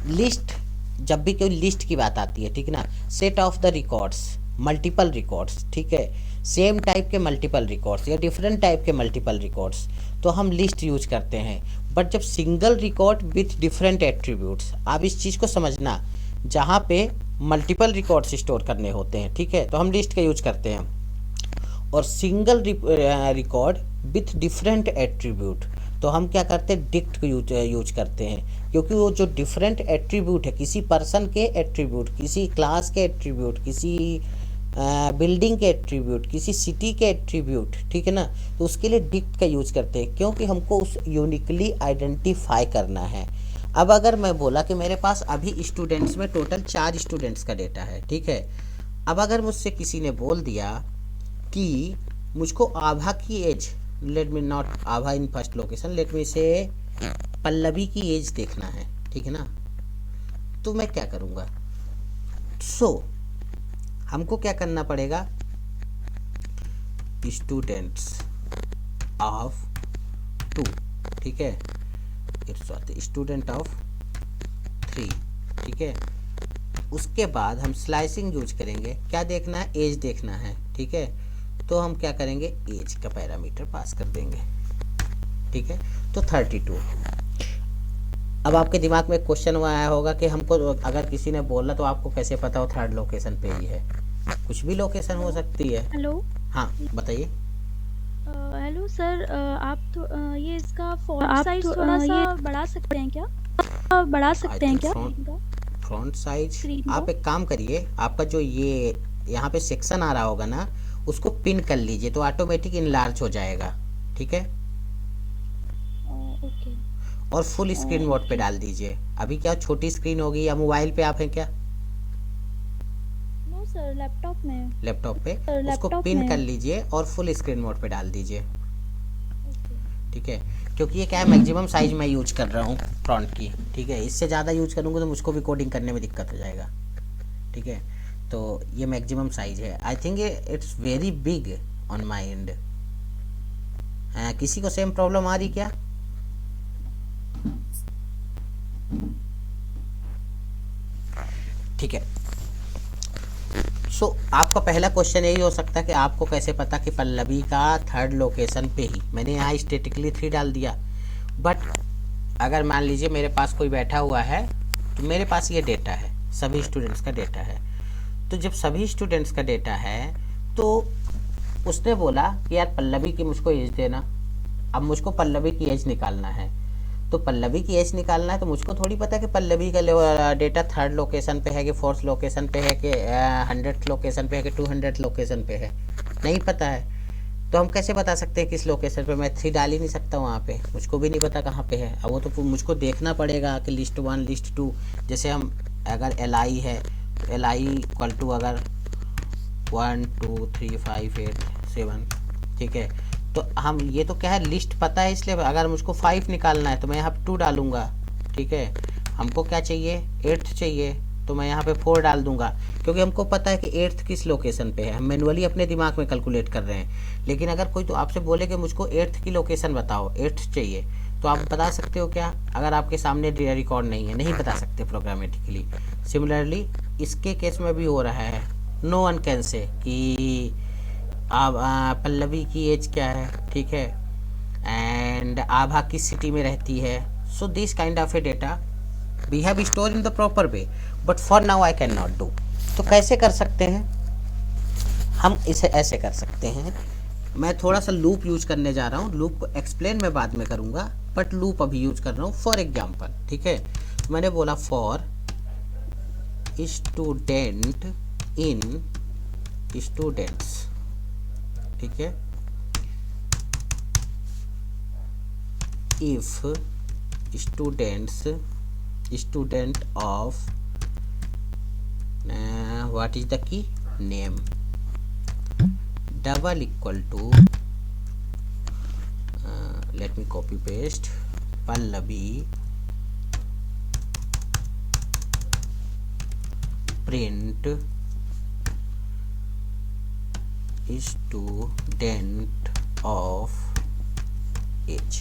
list. जब भी कोई लिस्ट की बात आती है, ठीक है ना, set of the records, multiple records, ठीक है, सेम टाइप के मल्टीपल रिकॉर्ड्स या डिफरेंट टाइप के मल्टीपल रिकॉर्ड्स, तो हम लिस्ट यूज करते हैं। बट जब single record with different attributes, आप इस चीज़ को समझना, जहाँ पे मल्टीपल रिकॉर्ड्स स्टोर करने होते हैं, ठीक है, तो हम लिस्ट का यूज करते हैं। और single record with different attribute, तो हम क्या करते हैं, डिक्ट को यूज करते हैं, क्योंकि वो जो डिफरेंट एट्रीब्यूट है, किसी पर्सन के एट्रीब्यूट, किसी क्लास के एट्रीब्यूट, किसी बिल्डिंग के एट्रीब्यूट, किसी सिटी के एट्रीब्यूट, ठीक है ना, तो उसके लिए डिक्ट का यूज करते हैं, क्योंकि हमको उस यूनिकली आइडेंटिफाई करना है। अब अगर मैं बोला कि मेरे पास अभी स्टूडेंट्स में टोटल 4 स्टूडेंट्स का डेटा है, ठीक है, अब अगर मुझसे किसी ने बोल दिया कि मुझको आभा की age, let me not Abha in first location, let me say Pallavi की एज देखना है, ठीक है ना, तो मैं क्या करूँगा, हमको क्या करना पड़ेगा, स्टूडेंट्स ऑफ 2, ठीक है, स्टूडेंट ऑफ 3, ठीक है, उसके बाद हम स्लाइसिंग यूज करेंगे, क्या देखना है, एज देखना है, ठीक है, तो हम क्या करेंगे, एज का पैरामीटर पास कर देंगे, ठीक है, तो 32। अब आपके दिमाग में क्वेश्चन आया होगा कि हमको अगर किसी ने बोला तो आपको कैसे पता हो थर्ड लोकेशन पे ही है, कुछ भी लोकेशन हो सकती है। हेलो, हाँ बताइए। हेलो सर, आप तो ये इसका फॉन्ट साइज थोड़ा सा बढ़ा सकते हैं क्या? बढ़ा सकते हैं क्या? फ्रंट साइज Screen आप को? एक काम करिए, आपका जो ये यहाँ पे सेक्शन आ रहा होगा ना, उसको पिन कर लीजिए तो ऑटोमेटिक इनलार्ज हो जाएगा, ठीक है, ओके। और फुल स्क्रीन मोड पे डाल दीजिए। अभी क्या छोटी स्क्रीन होगी, या मोबाइल पे आप हैं क्या? नो सर, लैपटॉप में। लैपटॉप पे सर, उसको लैपटॉप पिन में। कर लीजिए और फुल स्क्रीन मोड पे डाल दीजिए, ओके। ठीक है, क्योंकि ये क्या है, मैक्सिमम साइज मैं यूज कर रहा हूँ फ्रंट की, ठीक है, इससे ज़्यादा यूज करूँगा तो मुझको भी कोडिंग करने में दिक्कत हो जाएगा, ठीक है, तो ये मैक्सिमम साइज है। I think it's very big on my and. किसी को सेम प्रॉब्लम आ रही क्या? ठीक है, सो आपका पहला क्वेश्चन यही हो सकता है कि आपको कैसे पता कि पल्लवी का थर्ड लोकेशन पे ही, मैंने यहाँ स्टैटिकली 3 डाल दिया, बट अगर मान लीजिए मेरे पास कोई बैठा हुआ है, तो मेरे पास ये डेटा है, सभी स्टूडेंट्स का डेटा है, तो जब सभी स्टूडेंट्स का डेटा है तो उसने बोला कि यार पल्लवी की मुझको एज देना, अब मुझको पल्लवी की एज निकालना है, तो पल्लवी की एज निकालना है तो मुझको थोड़ी पता है कि पल्लवी का डेटा थर्ड लोकेशन पे है कि फोर्थ लोकेशन पे है कि 100th लोकेशन पे है कि 200th लोकेशन पे है, नहीं पता है, तो हम कैसे बता सकते हैं किस लोकेशन पे? मैं 3 डाल ही नहीं सकता वहाँ पे, मुझको भी नहीं पता कहाँ पे है, अब वो तो मुझको देखना पड़ेगा कि लिस्ट 1 लिस्ट 2, जैसे हम अगर LI है तो LI इक्वल टू अगर 1 2 3 5 8 7, ठीक है, तो हम ये तो क्या है, लिस्ट पता है, इसलिए अगर मुझको 5 निकालना है तो मैं यहाँ पे 2 डालूंगा, ठीक है, हमको क्या चाहिए, 8th चाहिए, तो मैं यहाँ पे 4 डाल दूंगा, क्योंकि हमको पता है कि 8th किस लोकेशन पे है, हम मैनुअली अपने दिमाग में कैलकुलेट कर रहे हैं। लेकिन अगर कोई तो आपसे बोले कि मुझको 8th की लोकेशन बताओ, 8th चाहिए, तो आप बता सकते हो क्या? अगर आपके सामने रिकॉर्ड नहीं है, नहीं बता सकते प्रोग्रामेटिकली। सिमिलरली इसके केस में भी हो रहा है, नो वन कैन से कि आप पल्लवी की एज क्या है, ठीक है, एंड आभा किस सिटी में रहती है, so this kind of a data we have store in the proper way, but for now I can not do. तो कैसे कर सकते हैं हम? इसे ऐसे कर सकते हैं, मैं थोड़ा सा लूप यूज करने जा रहा हूँ, लूप को एक्सप्लेन मैं बाद में करूँगा, बट लूप अभी यूज कर रहा हूँ फॉर एग्जाम्पल, ठीक है, मैंने बोला फॉर स्टूडेंट इन स्टूडेंट्स, ठीक है, if student of what is the key name double equal to let me copy paste Pallavi print student of age.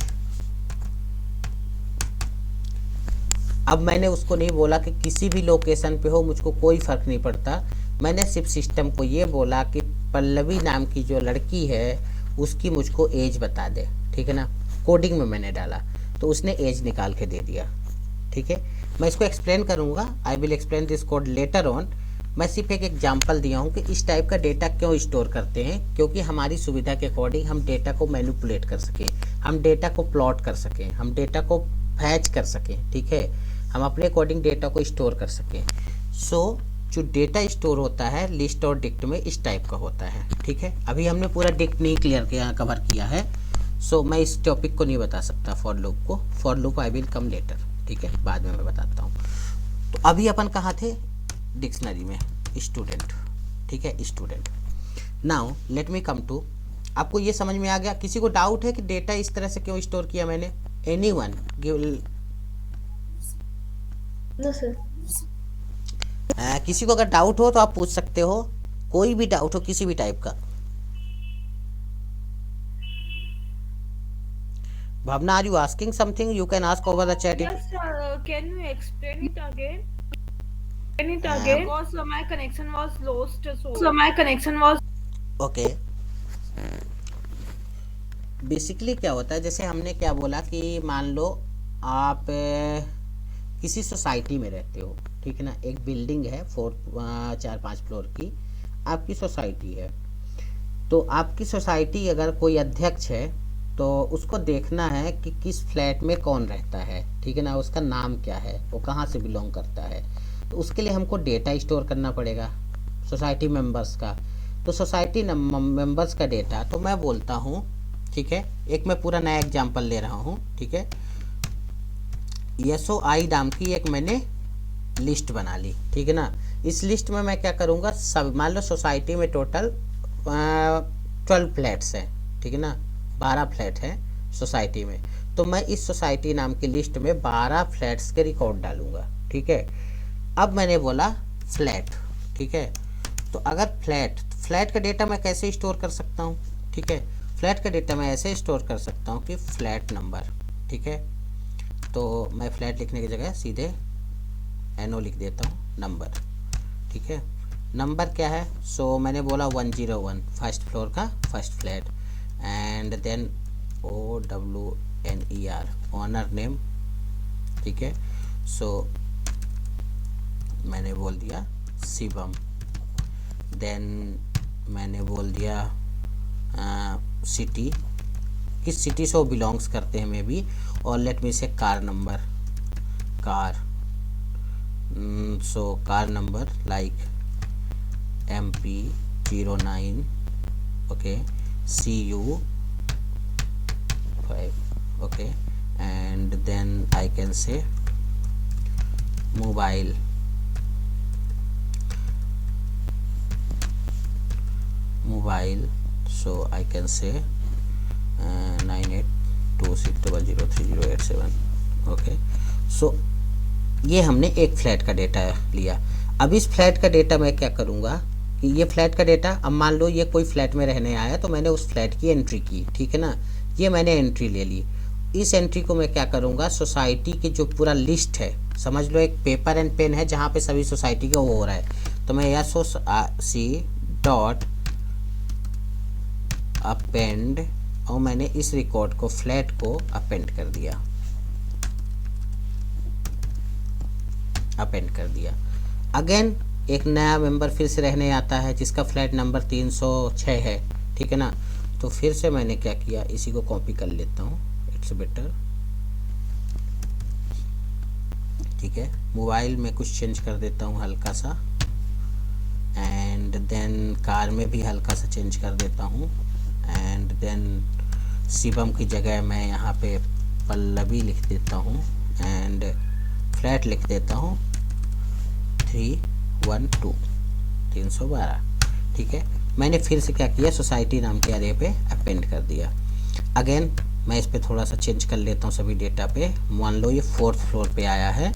अब मैंने उसको नहीं बोला कि किसी भी लोकेशन पे हो, मुझको कोई फर्क नहीं पड़ता, मैंने सिर्फ सिस्टम को ये बोला कि पल्लवी नाम की जो लड़की है उसकी मुझको एज बता दे, ठीक है ना। कोडिंग में मैंने डाला तो उसने एज निकाल के दे दिया, ठीक है। मैं इसको एक्सप्लेन करूँगा, I will explain this code later on. मैं सिर्फ एक एग्जांपल दिया हूँ कि इस टाइप का डेटा क्यों स्टोर करते हैं, क्योंकि हमारी सुविधा के अकॉर्डिंग हम डेटा को मैनिपुलेट कर सकें, हम डेटा को प्लॉट कर सकें, हम डेटा को फैच कर सकें, ठीक है। हम अपने अकॉर्डिंग डेटा को स्टोर कर सकें। सो जो डेटा स्टोर होता है लिस्ट और डिक्ट में इस टाइप का होता है, ठीक है। अभी हमने पूरा डिक्ट नहीं क्लियर किया, कवर किया है। सो मैं इस टॉपिक को नहीं बता सकता फॉर लूप को, for loop I will come later, ठीक है, बाद में मैं बताता हूँ। तो अभी अपन कहाँ थे, डिक्शनरी में, स्टूडेंट, ठीक है, student. Now let me come to, आपको ये समझ में आ गया? किसी को डाउट है कि डेटा इस तरह से क्यों स्टोर किया मैंने? Anyone give? No sir. किसी को अगर डाउट हो तो आप पूछ सकते हो, कोई भी डाउट हो किसी भी टाइप का। Bhavana, are you asking something? You can ask over the chat. Yes, can you explain it again? Because my connection was lost. So my connection was. Okay, basically क्या होता है, जैसे हमने क्या बोला कि मान लो आप किसी सोसाइटी में रहते हो, ठीक है ना। एक बिल्डिंग है 4-5 फ्लोर की, आपकी सोसाइटी है। तो आपकी सोसाइटी अगर कोई अध्यक्ष है तो उसको देखना है कि किस फ्लैट में कौन रहता है, ठीक है ना, उसका नाम क्या है, वो कहाँ से बिलोंग करता है। तो उसके लिए हमको डेटा स्टोर करना पड़ेगा सोसाइटी मेंबर्स का। तो सोसाइटी मेंबर्स का डेटा, तो मैं बोलता हूँ, ठीक है, एक मैं पूरा नया एग्जांपल ले रहा हूँ, ठीक है। SOI नाम की एक मैंने लिस्ट बना ली, ठीक है ना। इस लिस्ट में मैं क्या करूँगा, सब मान लो सोसाइटी में टोटल 12 फ्लैट्स हैं, ठीक है ना, 12 फ्लैट हैं सोसाइटी में। तो मैं इस सोसाइटी नाम की लिस्ट में 12 फ्लैट्स के रिकॉर्ड डालूंगा, ठीक है। अब मैंने बोला फ्लैट, ठीक है। तो अगर फ्लैट का डेटा मैं कैसे स्टोर कर सकता हूँ, ठीक है। फ्लैट का डेटा मैं ऐसे स्टोर कर सकता हूँ कि फ्लैट नंबर, ठीक है। तो मैं फ्लैट लिखने की जगह सीधे NO लिख देता हूँ, नंबर, ठीक है। नंबर क्या है, सो मैंने बोला 101, फर्स्ट फ्लोर का first flat. And then OWNER, owner name, ठीक है। सो मैंने बोल दिया शिवम। देन मैंने बोल दिया सिटी, किस सिटी से वो बिलोंग्स करते हैं मे बी। और let me say car number, car, so car number like MP09, okay, CU5, okay, and then I can say mobile, so I can say 9826003087, okay। so ये हमने एक फ्लैट का डेटा लिया। अब इस फ्लैट का डेटा मैं क्या करूँगा कि ये फ्लैट का डेटा, अब मान लो ये कोई फ्लैट में रहने आया तो मैंने उस फ्लैट की एंट्री की, ठीक है ना। ये मैंने एंट्री ले ली। इस एंट्री को मैं क्या करूँगा, सोसाइटी की जो पूरा लिस्ट है, समझ लो एक पेपर एंड पेन है जहाँ पे सभी सोसाइटी का वो हो रहा है। तो मैं SOC अपेंड, और मैंने इस रिकॉर्ड को, फ्लैट को अपेंड कर दिया, अपेंड कर दिया। अगेन एक नया मेंबर फिर से रहने आता है जिसका फ्लैट नंबर 306 है, ठीक है ना। तो फिर से मैंने क्या किया, इसी को कॉपी कर लेता हूँ, इट्स बेटर, ठीक है। मोबाइल में कुछ चेंज कर देता हूँ हल्का सा, एंड देन कार में भी हल्का सा चेंज कर देता हूँ, एंड देन शिवम की जगह मैं यहाँ पे पल्लवी लिख देता हूँ, एंड फ्लैट लिख देता हूँ 312, ठीक है। मैंने फिर से क्या किया, सोसाइटी नाम के एरे पे अपेंड कर दिया। अगेन मैं इस पे थोड़ा सा चेंज कर लेता हूँ सभी डेटा पे। मान लो ये 4th फ्लोर पे आया है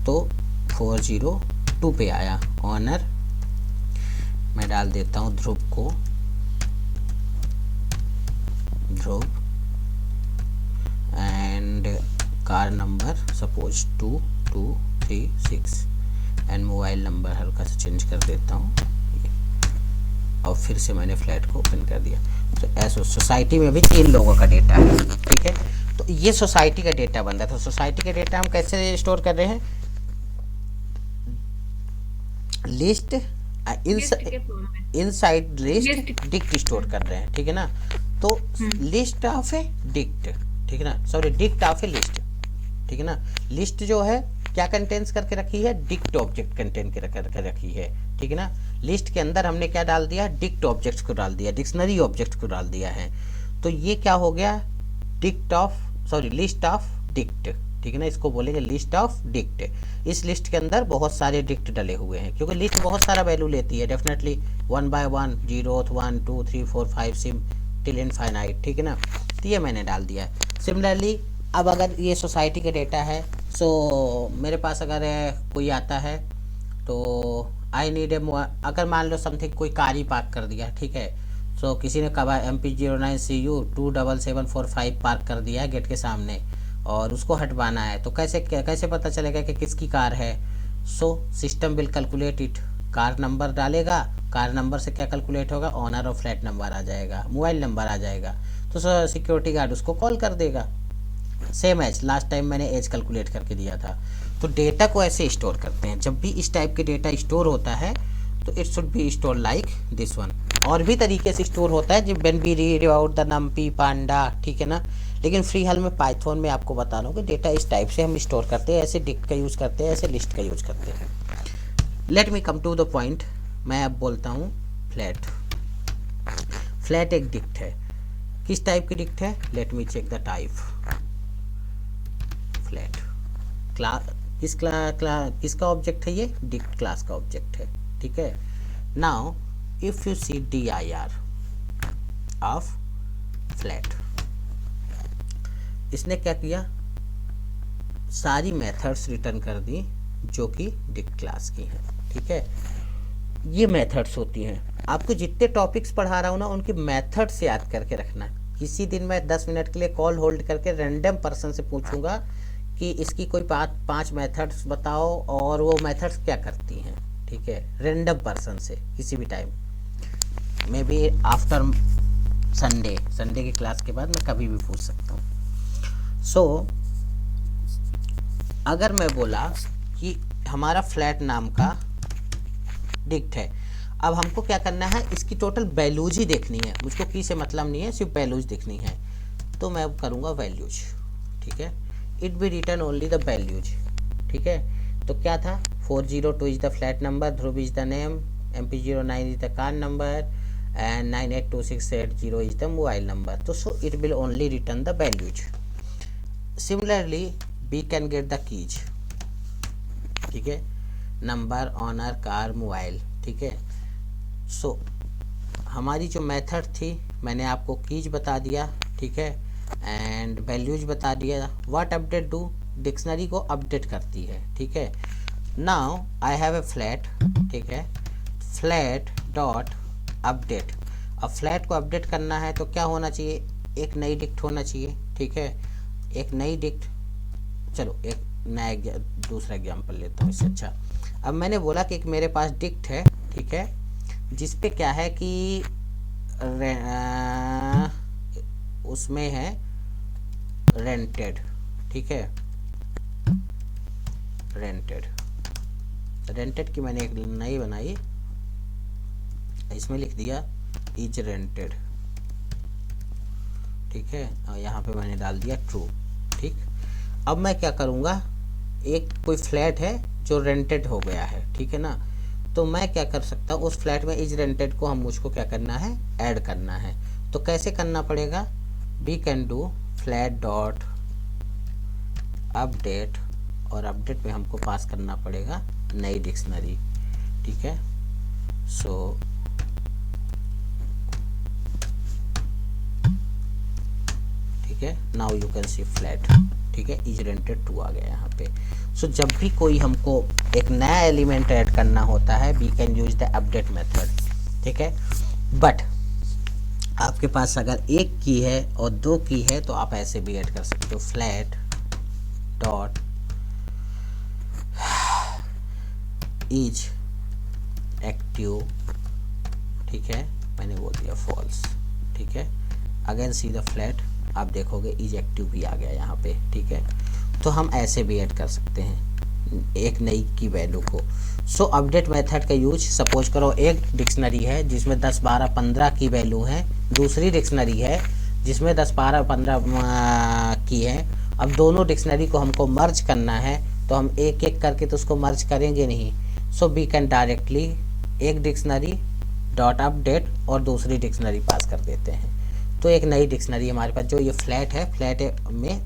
तो 402 पे आया। ऑनर मैं डाल देता हूँ ध्रुव को, Dhruv, and car number suppose 2236, and mobile number हल्का सा चेंज कर देता हूँ और फिर से मैंने फ्लैट को ओपन कर दिया। तो ऐसे सोसाइटी में भी 3 लोगों का डेटा है, ठीक है। तो ये सोसाइटी का डेटा बन रहा है। तो सोसाइटी का डेटा हम कैसे स्टोर कर रहे हैं, list inside list dict store कर रहे हैं, ठीक है ना। तो लिस्ट ऑफ ए डिक्ट, ठीक है ना, sorry dict of A list, ठीक है ना। लिस्ट जो है क्या कंटेंस करके रखी है, डिक्ट ऑब्जेक्ट कंटेन करके रखी है, ठीक है ना। लिस्ट के अंदर हमने क्या डाल दिया, डिक्ट ऑब्जेक्ट्स को डाल दिया, डिक्शनरी ऑब्जेक्ट्स को डाल दिया है। तो ये क्या हो गया, लिस्ट ऑफ डिक्ट, ठीक है ना। इसको बोलेंगे लिस्ट ऑफ डिक्ट। इस लिस्ट के अंदर बहुत सारे डिक्ट डले हुए हैं, क्योंकि लिस्ट बहुत सारा वैल्यू लेती है definitely, 1 by 1, 0, 1, 2, 3, 4, 5 SIM till infinite, ठीक है ना। तो ये मैंने डाल दिया। सिमिलरली अब अगर ये सोसाइटी का डेटा है, सो मेरे पास अगर कोई आता है तो आई नीड अगर मान लो समथिंग कोई कार ही पार्क कर दिया, ठीक है। सो किसी ने कहा MP09CU 27745 पार्क कर दिया है गेट के सामने और उसको हटवाना है, तो कैसे पता चलेगा कि किसकी कार है। So system will calculate it, car number डालेगा, कार नंबर से क्या कैलकुलेट होगा, ऑनर और फ्लैट नंबर आ जाएगा, मोबाइल नंबर आ जाएगा। तो सिक्योरिटी गार्ड उसको कॉल कर देगा। सेम एज लास्ट टाइम मैंने एज कैलकुलेट करके दिया था। तो डेटा को ऐसे स्टोर करते हैं। जब भी इस टाइप के डेटा स्टोर होता है तो it should be store like this one. और भी तरीके से स्टोर होता है, जब when we read about the NumPy panda, ठीक है ना। लेकिन फ्री हाल में पाइथन में आपको बता रहा हूँ कि डेटा इस टाइप से हम स्टोर करते हैं, ऐसे डिक्ट का यूज़ करते हैं, ऐसे लिस्ट का यूज़ करते हैं। Let me come to the point. मैं अब बोलता हूँ फ्लैट। फ्लैट एक डिक्ट है। किस टाइप की डिक्ट है, let me check the type. Flat किसका ऑब्जेक्ट है, ये डिक्ट क्लास का ऑब्जेक्ट है, ठीक है। Now if you see dir of flat, इसने क्या किया, सारी मेथड्स रिटर्न कर दी जो कि डिक्ट क्लास की हैं, ठीक है। ये मेथड्स होती हैं। आपको जितने टॉपिक्स पढ़ा रहा हूँ ना, उनके मेथड्स याद करके रखना। किसी दिन मैं 10 मिनट के लिए कॉल होल्ड करके रैंडम पर्सन से पूछूंगा कि इसकी कोई 5 मेथड्स बताओ और वो मेथड्स क्या करती हैं, ठीक है। रैंडम पर्सन से किसी भी time, may be after Sunday की क्लास के बाद मैं कभी भी पूछ सकता हूँ। सो अगर मैं बोला कि हमारा फ्लैट नाम का डिक्ट है, अब हमको क्या करना है, इसकी टोटल वैल्यूज ही देखनी है। मुझको की से मतलब नहीं है, सिर्फ वैल्यूज देखनी है। तो मैं अब करूँगा वैल्यूज, ठीक है। It be return only the values, ठीक है। तो क्या था, 402 is the flat number, Dhruv is the name, MP09 is the car number and 982680 is the mobile number. तो so it will only return the values. Similarly we can get the keys, ठीक है, नंबर, ऑनर, कार, मोबाइल, ठीक है। सो हमारी जो मेथड थी, मैंने आपको कीज बता दिया, ठीक है, एंड वैल्यूज बता दिया। व्हाट अपडेट डू, डिक्शनरी को अपडेट करती है, ठीक है। Now I have a flat, ठीक है, फ्लैट डॉट अपडेट। अब फ्लैट को अपडेट करना है तो क्या होना चाहिए, एक नई डिक्ट होना चाहिए, ठीक है। एक नई डिक्ट, चलो एक नया दूसरा एग्जाम्पल लेता हूँ इससे अच्छा। अब मैंने बोला कि एक मेरे पास डिक्ट है, ठीक है, जिस पे क्या है कि उसमें है रेंटेड, ठीक है, रेंटेड की मैंने एक नई बनाई, इसमें लिख दिया इज रेंटेड, ठीक है, और यहाँ पे मैंने डाल दिया ट्रू, ठीक। अब मैं क्या करूँगा, एक कोई फ्लैट है जो रेंटेड हो गया है, ठीक है ना। तो मैं क्या कर सकता हूँ, उस फ्लैट में इज रेंटेड को मुझको क्या करना है, ऐड करना है। तो कैसे करना पड़ेगा, we can do flat dot update, और अपडेट में हमको पास करना पड़ेगा नई डिक्शनरी, ठीक है। सो ठीक है, now you can C flat, ठीक है, इज रेंटेड 2 आ गया यहाँ पे। सो जब भी कोई हमको एक नया एलिमेंट ऐड करना होता है, we can use the update method, ठीक है। बट आपके पास अगर एक की है और 2 की है तो आप ऐसे भी ऐड कर सकते हो, फ्लैट डॉट इज एक्टिव, ठीक है, मैंने बोल दिया फॉल्स, ठीक है। अगेन सी द फ्लैट, आप देखोगे इजेक्टिव भी आ गया यहाँ पे, ठीक है। तो हम ऐसे भी ऐड कर सकते हैं एक नई की वैल्यू को। सो अपडेट मेथड का यूज, सपोज करो एक डिक्शनरी है जिसमें 10, 12, 15 की वैल्यू है, दूसरी डिक्शनरी है जिसमें 10, 12, 15 की है। अब दोनों डिक्शनरी को हमको मर्ज करना है, तो हम एक एक करके तो उसको मर्ज करेंगे नहीं। सो वी कैन डायरेक्टली एक डिक्शनरी डॉट अपडेट और दूसरी डिक्शनरी पास कर देते हैं, तो एक नई डिक्शनरी हमारे पास। जो ये फ्लैट में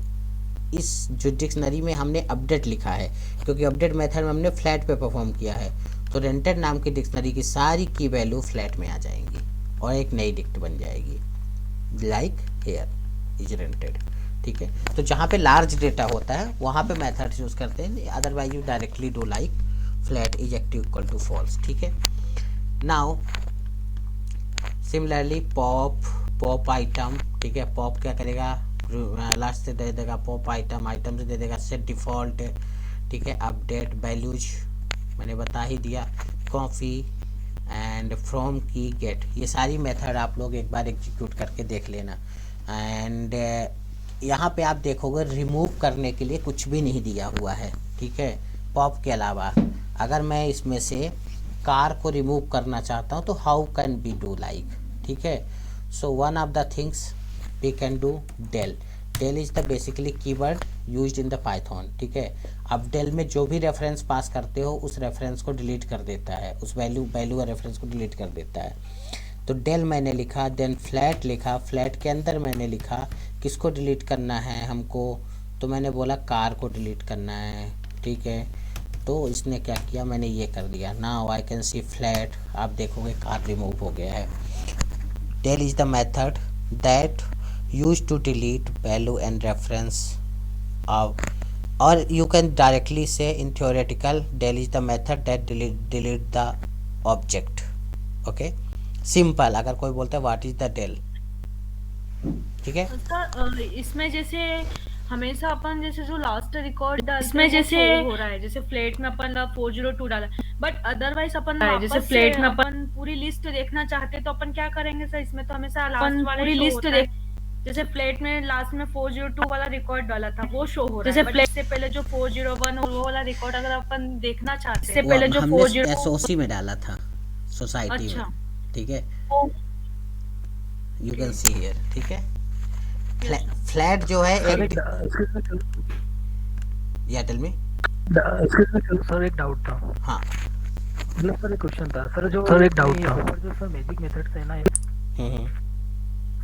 इस जो डिक्शनरी में हमने अपडेट लिखा है, क्योंकि अपडेट मेथड में हमने फ्लैट पे परफॉर्म किया है, तो रेंटेड नाम की डिक्शनरी की सारी की वैल्यू फ्लैट में आ जाएंगी और एक नई डिक्ट बन जाएगी, लाइक हेयर इज रेंटेड, ठीक है। तो जहाँ पे लार्ज डेटा होता है वहाँ पे मेथड यूज करते हैं, otherwise you directly do like flat is equal to false, ठीक है। नाउ सिमिलरली पॉप आइटम, ठीक है। पॉप क्या करेगा, लास्ट से दे देगा पॉप आइटम से दे देगा सेट डिफॉल्ट, ठीक है। अपडेट वैल्यूज मैंने बता ही दिया, कॉपी एंड फ्रॉम की गेट, ये सारी मेथड आप लोग एक बार एग्जीक्यूट करके देख लेना। एंड यहाँ पे आप देखोगे रिमूव करने के लिए कुछ भी नहीं दिया हुआ है, ठीक है। पॉप के अलावा अगर मैं इसमें से कार को रिमूव करना चाहता हूँ तो how can be do like, ठीक है। So one of the things we can do del is the basically keyword used in the Python, ठीक है। अब del में जो भी रेफरेंस पास करते हो उस रेफरेंस को डिलीट कर देता है, उस वैल्यू का रेफरेंस को डिलीट कर देता है। तो del मैंने लिखा, देन फ्लैट लिखा, फ्लैट के अंदर मैंने लिखा किसको डिलीट करना है हमको, तो मैंने बोला कार को डिलीट करना है, ठीक है। तो इसने क्या किया, मैंने ये कर दिया। Now I can see flat, आप देखोगे कार रिमूव हो गया है। del is the method that used to delete value and reference of, or you can directly say in theoretical del is the method that delete the object, okay, simple। अगर कोई बोलता है what is the del, ठीक है। सर इसमें जैसे हमेशा अपन जैसे जो लास्ट रिकॉर्ड इसमें जैसे हो रहा है, जैसे फ्लेट में अपन 402 डाला, बट अदरवाइज अपन जैसे फ्लेट में अपन पूरी लिस्ट देखना चाहते तो अपन क्या करेंगे सर, इसमें तो हमेशा लास्ट वाला पूरी लिस्ट देख, जैसे फ्लेट में लास्ट में 402 वाला रिकॉर्ड डाला था वो शो हो रहा है, जैसे फ्लेट से पहले जो 401 वो वाला रिकॉर्ड अगर अपन देखना चाहते हैं, इससे पहले जो 40 एसओसी में डाला था सोसाइटी अच्छा में, ठीक है। यू कैन सी हियर, ठीक है। फ्लैट जो है एक, या टेल मी सर एक डाउट था, हाँ मतलब सर एक क्वेश्चन था सर, जो एक डाउट था जो सर मैजिक मेथड्स है ना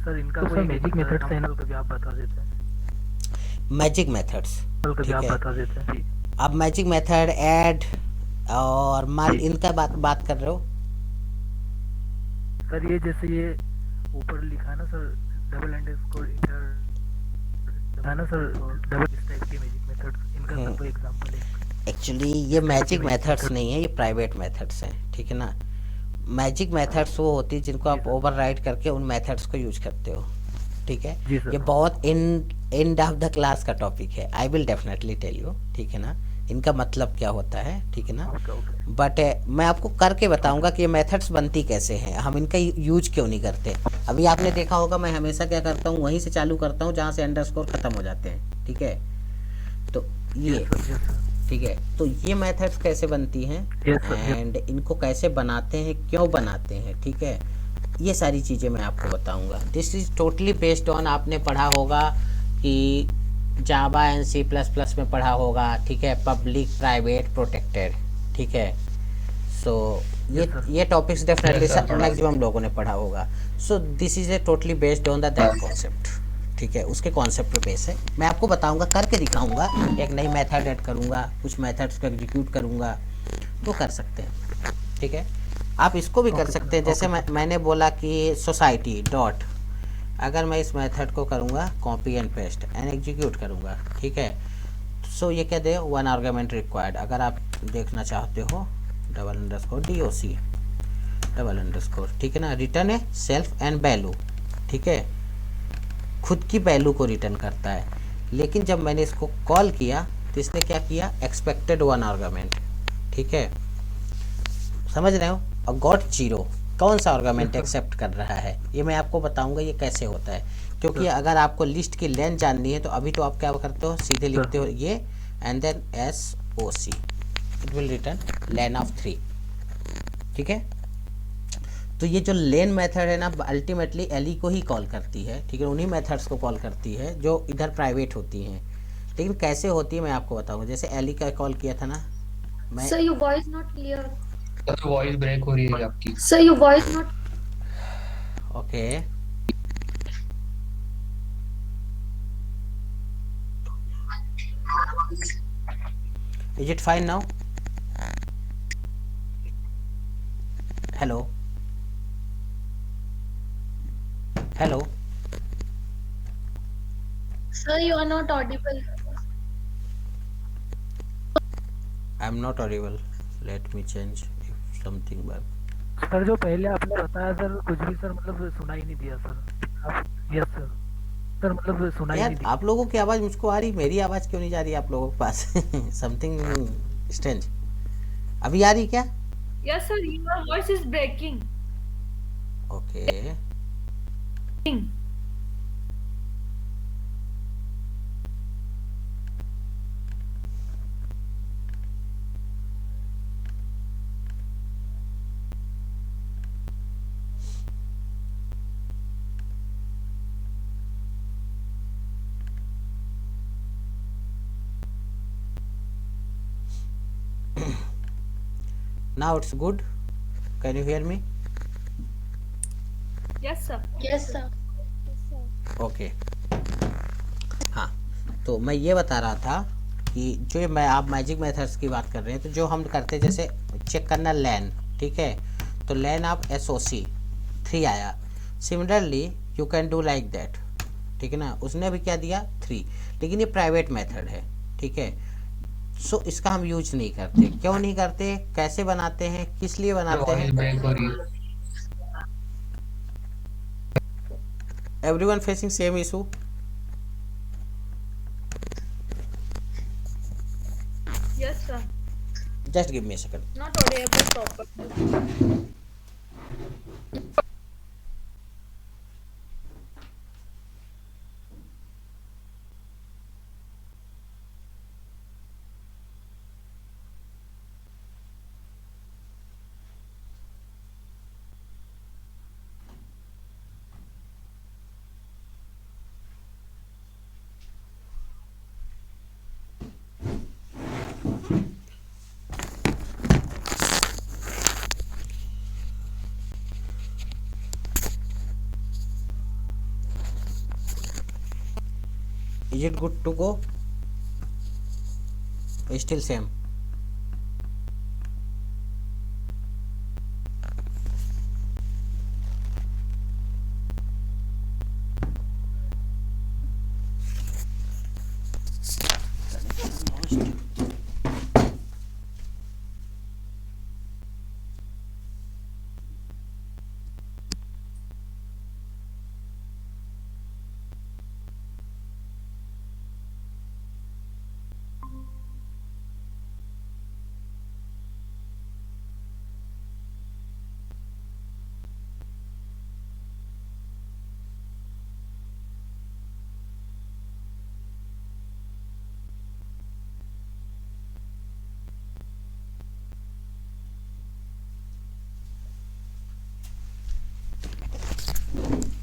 सर, इनका तो कोई मैजिक मेथड्स है ना, कभी आप बता देते हैं मैजिक मेथड्स, कभी आप बता देते हैं। अब मैजिक मेथड ऐड और मान इनका बात कर रहे हो सर, ये जैसे ये ऊपर लिखा है ना सर, डबल अंडरस्कोर इंटर है ना सर, डबल इस टाइप के मैजिक मेथड्स, इनका सर कोई एग्जांपल है? एक्चुअली ये मैजिक मेथड्स नहीं है, ये प्राइवेट मेथड्स हैं, ठीक है ना। मैजिक मेथड्स वो होती है जिनको आप ओवरराइड करके उन मेथड्स को यूज करते हो, ठीक है। ये बहुत एंड ऑफ द क्लास का टॉपिक है, I will definitely tell you, ठीक है ना, इनका मतलब क्या होता है, ठीक है ना। बट मैं आपको करके बताऊंगा कि ये मेथड्स बनती कैसे हैं, हम इनका यूज क्यों नहीं करते। अभी आपने देखा होगा मैं हमेशा क्या करता हूँ, वहीं से चालू करता हूँ जहाँ से अंडरस्कोर खत्म हो जाते हैं, ठीक है। तो ये ठीक है, तो ये मेथड्स कैसे बनती हैं एंड इनको कैसे बनाते हैं, क्यों बनाते हैं, ठीक है, ये सारी चीज़ें मैं आपको बताऊंगा। This is totally based on, आपने पढ़ा होगा कि जावा एंड C++ में पढ़ा होगा, ठीक है, पब्लिक प्राइवेट प्रोटेक्टेड, ठीक है। सो ये टॉपिक्स डेफिनेटली मैक्सिमम लोगों ने पढ़ा होगा। So this is a totally based on that concept, ठीक है, उसके कॉन्सेप्ट पे बेस है। मैं आपको बताऊंगा, करके दिखाऊंगा, एक नई मेथड ऐड करूंगा, कुछ मेथड्स को एग्जीक्यूट करूंगा, तो कर सकते हैं, ठीक है। आप इसको भी कर सकते हैं, जैसे मैंने बोला कि सोसाइटी डॉट, अगर मैं इस मेथड को करूंगा copy and paste and execute करूंगा, ठीक है। सो ये क्या दे, 1 आर्गुमेंट रिक्वायर्ड, अगर आप देखना चाहते हो $_doc $_, ठीक है ना। रिटर्न है सेल्फ एंड वैल्यू, ठीक है, खुद की वैल्यू को रिटर्न करता है। लेकिन जब मैंने इसको कॉल किया तो इसने क्या किया, एक्सपेक्टेड 1 आर्गुमेंट, ठीक है, समझ रहे हो, और गॉट 0, कौन सा आर्गुमेंट एक्सेप्ट कर रहा है, ये मैं आपको बताऊंगा ये कैसे होता है। क्योंकि अगर आपको लिस्ट की लेंथ जाननी है तो अभी तो आप क्या करते हो, सीधे लिखते हो ये and then SOC, it will return len of 3। ठीक है, तो ये जो लेन मेथड है ना अल्टीमेटली एली को ही कॉल करती है। ठीक है, उन्हीं मेथड्स को कॉल करती है जो इधर प्राइवेट होती हैं। लेकिन कैसे होती है मैं आपको बताऊंगा। जैसे एली का कॉल किया था ना मैं, Sir, your voice not clear. Sir voice break हो रही है आपकी। Sir, your voice not. Okay is it fine now? Hello hello Sir, you are not audible. I am not audible, let me change if something back. Sir जो पहले आपने बताया सर कुछ भी सर मतलब सुनाई नहीं दिया सर। आप यस सर, सर मतलब सुनाई नहीं यार दिया। आप लोगों की आवाज़ मुझको आ रही, मेरी आवाज़ क्यों नहीं जा रही आप लोगों के पास? Something strange. अभी आ रही क्या? Yes, sir. Your voice is breaking. Okay now it's good, can you hear me? Yes, sir. Yes, sir. Okay हाँ, तो मैं ये बता रहा था कि जो मैं आप मैजिक मेथड्स की बात कर रहे हैं तो जो हम करते हैं जैसे चेक करना लैन, ठीक है, तो लैन आप SOC 3 आया। Similarly you can do like that, ठीक है ना, उसने भी क्या दिया 3, लेकिन ये प्राइवेट मेथड है। ठीक है, सो इसका हम यूज नहीं करते। क्यों नहीं करते, कैसे बनाते हैं, किस लिए बनाते हैं? वॉइस ब्रेक हो रही है। Everyone facing same issue? Yes, sir. Just give me a second. Not audible properly. Is it good to go? Still same?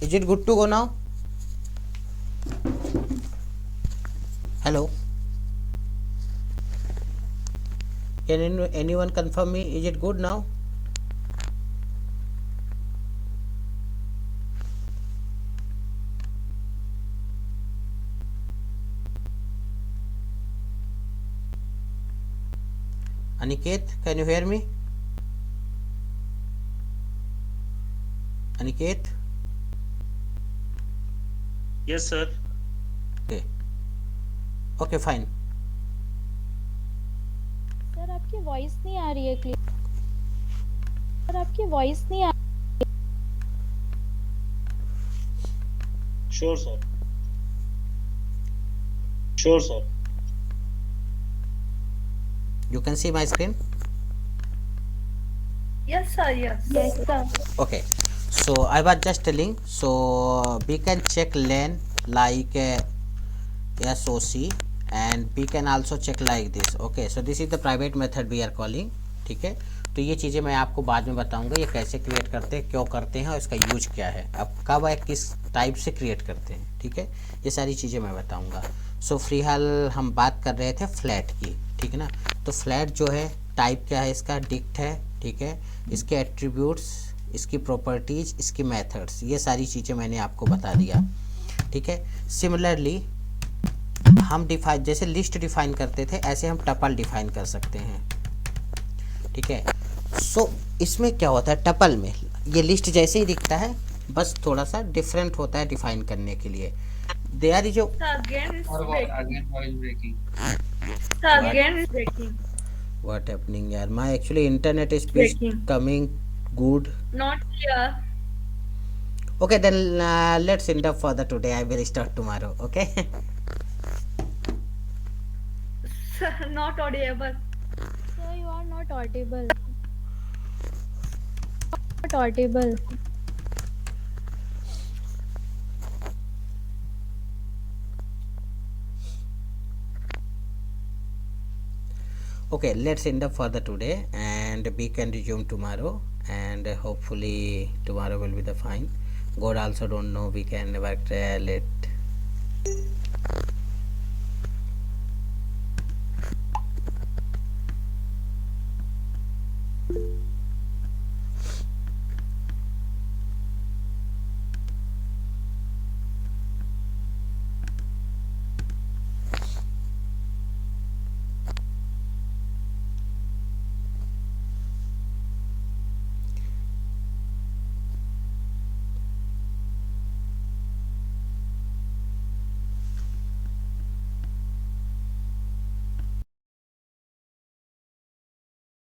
Is it good to go now? Hello? Can anyone confirm me? Is it good now? Aniket, can you hear me? Aniket? Yes, sir. Okay. Okay, fine. Sir आपकी वॉइस नहीं आ रही है क्लियर। सर आपकी वॉइस नहीं आ Sure, sir. Sure, sir. You can see my screen? Yes, sir. Yes. Yes, sir. Okay, so I was just telling, so we can check lane like SOC, and we can also check like this. Okay, so this is the private method we are calling. ठीक है, तो ये चीज़ें मैं आपको बाद में बताऊंगा ये कैसे क्रिएट करते हैं, क्यों करते हैं और इसका यूज क्या है, अब कब है, किस टाइप से क्रिएट करते हैं. ठीक है, ये सारी चीज़ें मैं बताऊंगा. सो फिलहाल हम बात कर रहे थे फ्लैट की. ठीक है ना, तो फ्लैट जो है टाइप क्या है इसका, डिक्ट है. ठीक है, इसके एट्रीब्यूट्स, इसकी प्रॉपर्टीज, इसकी मेथड्स, ये सारी चीज़ें मैंने आपको बता दिया. ठीक है, सिमिलरली हम डिफाइन, जैसे लिस्ट डिफाइन करते थे ऐसे हम टपल डिफाइन कर सकते हैं. ठीक है, सो इसमें क्या होता है, टपल में ये लिस्ट जैसे ही दिखता है, बस थोड़ा सा डिफरेंट होता है डिफाइन करने के लिए. There is Sir, again it's और breaking. Again voice breaking. Sir, again it's breaking. What happening यार, my actually internet is Breaking. Coming good. Not clear. Okay, then let's end up for the today. I will start tomorrow. Okay. Sir, not audible. Sir, you are not audible. Not audible. Okay, let's end up for the today, and we can resume tomorrow, and hopefully tomorrow will be the fine. God also don't know, we can never tell it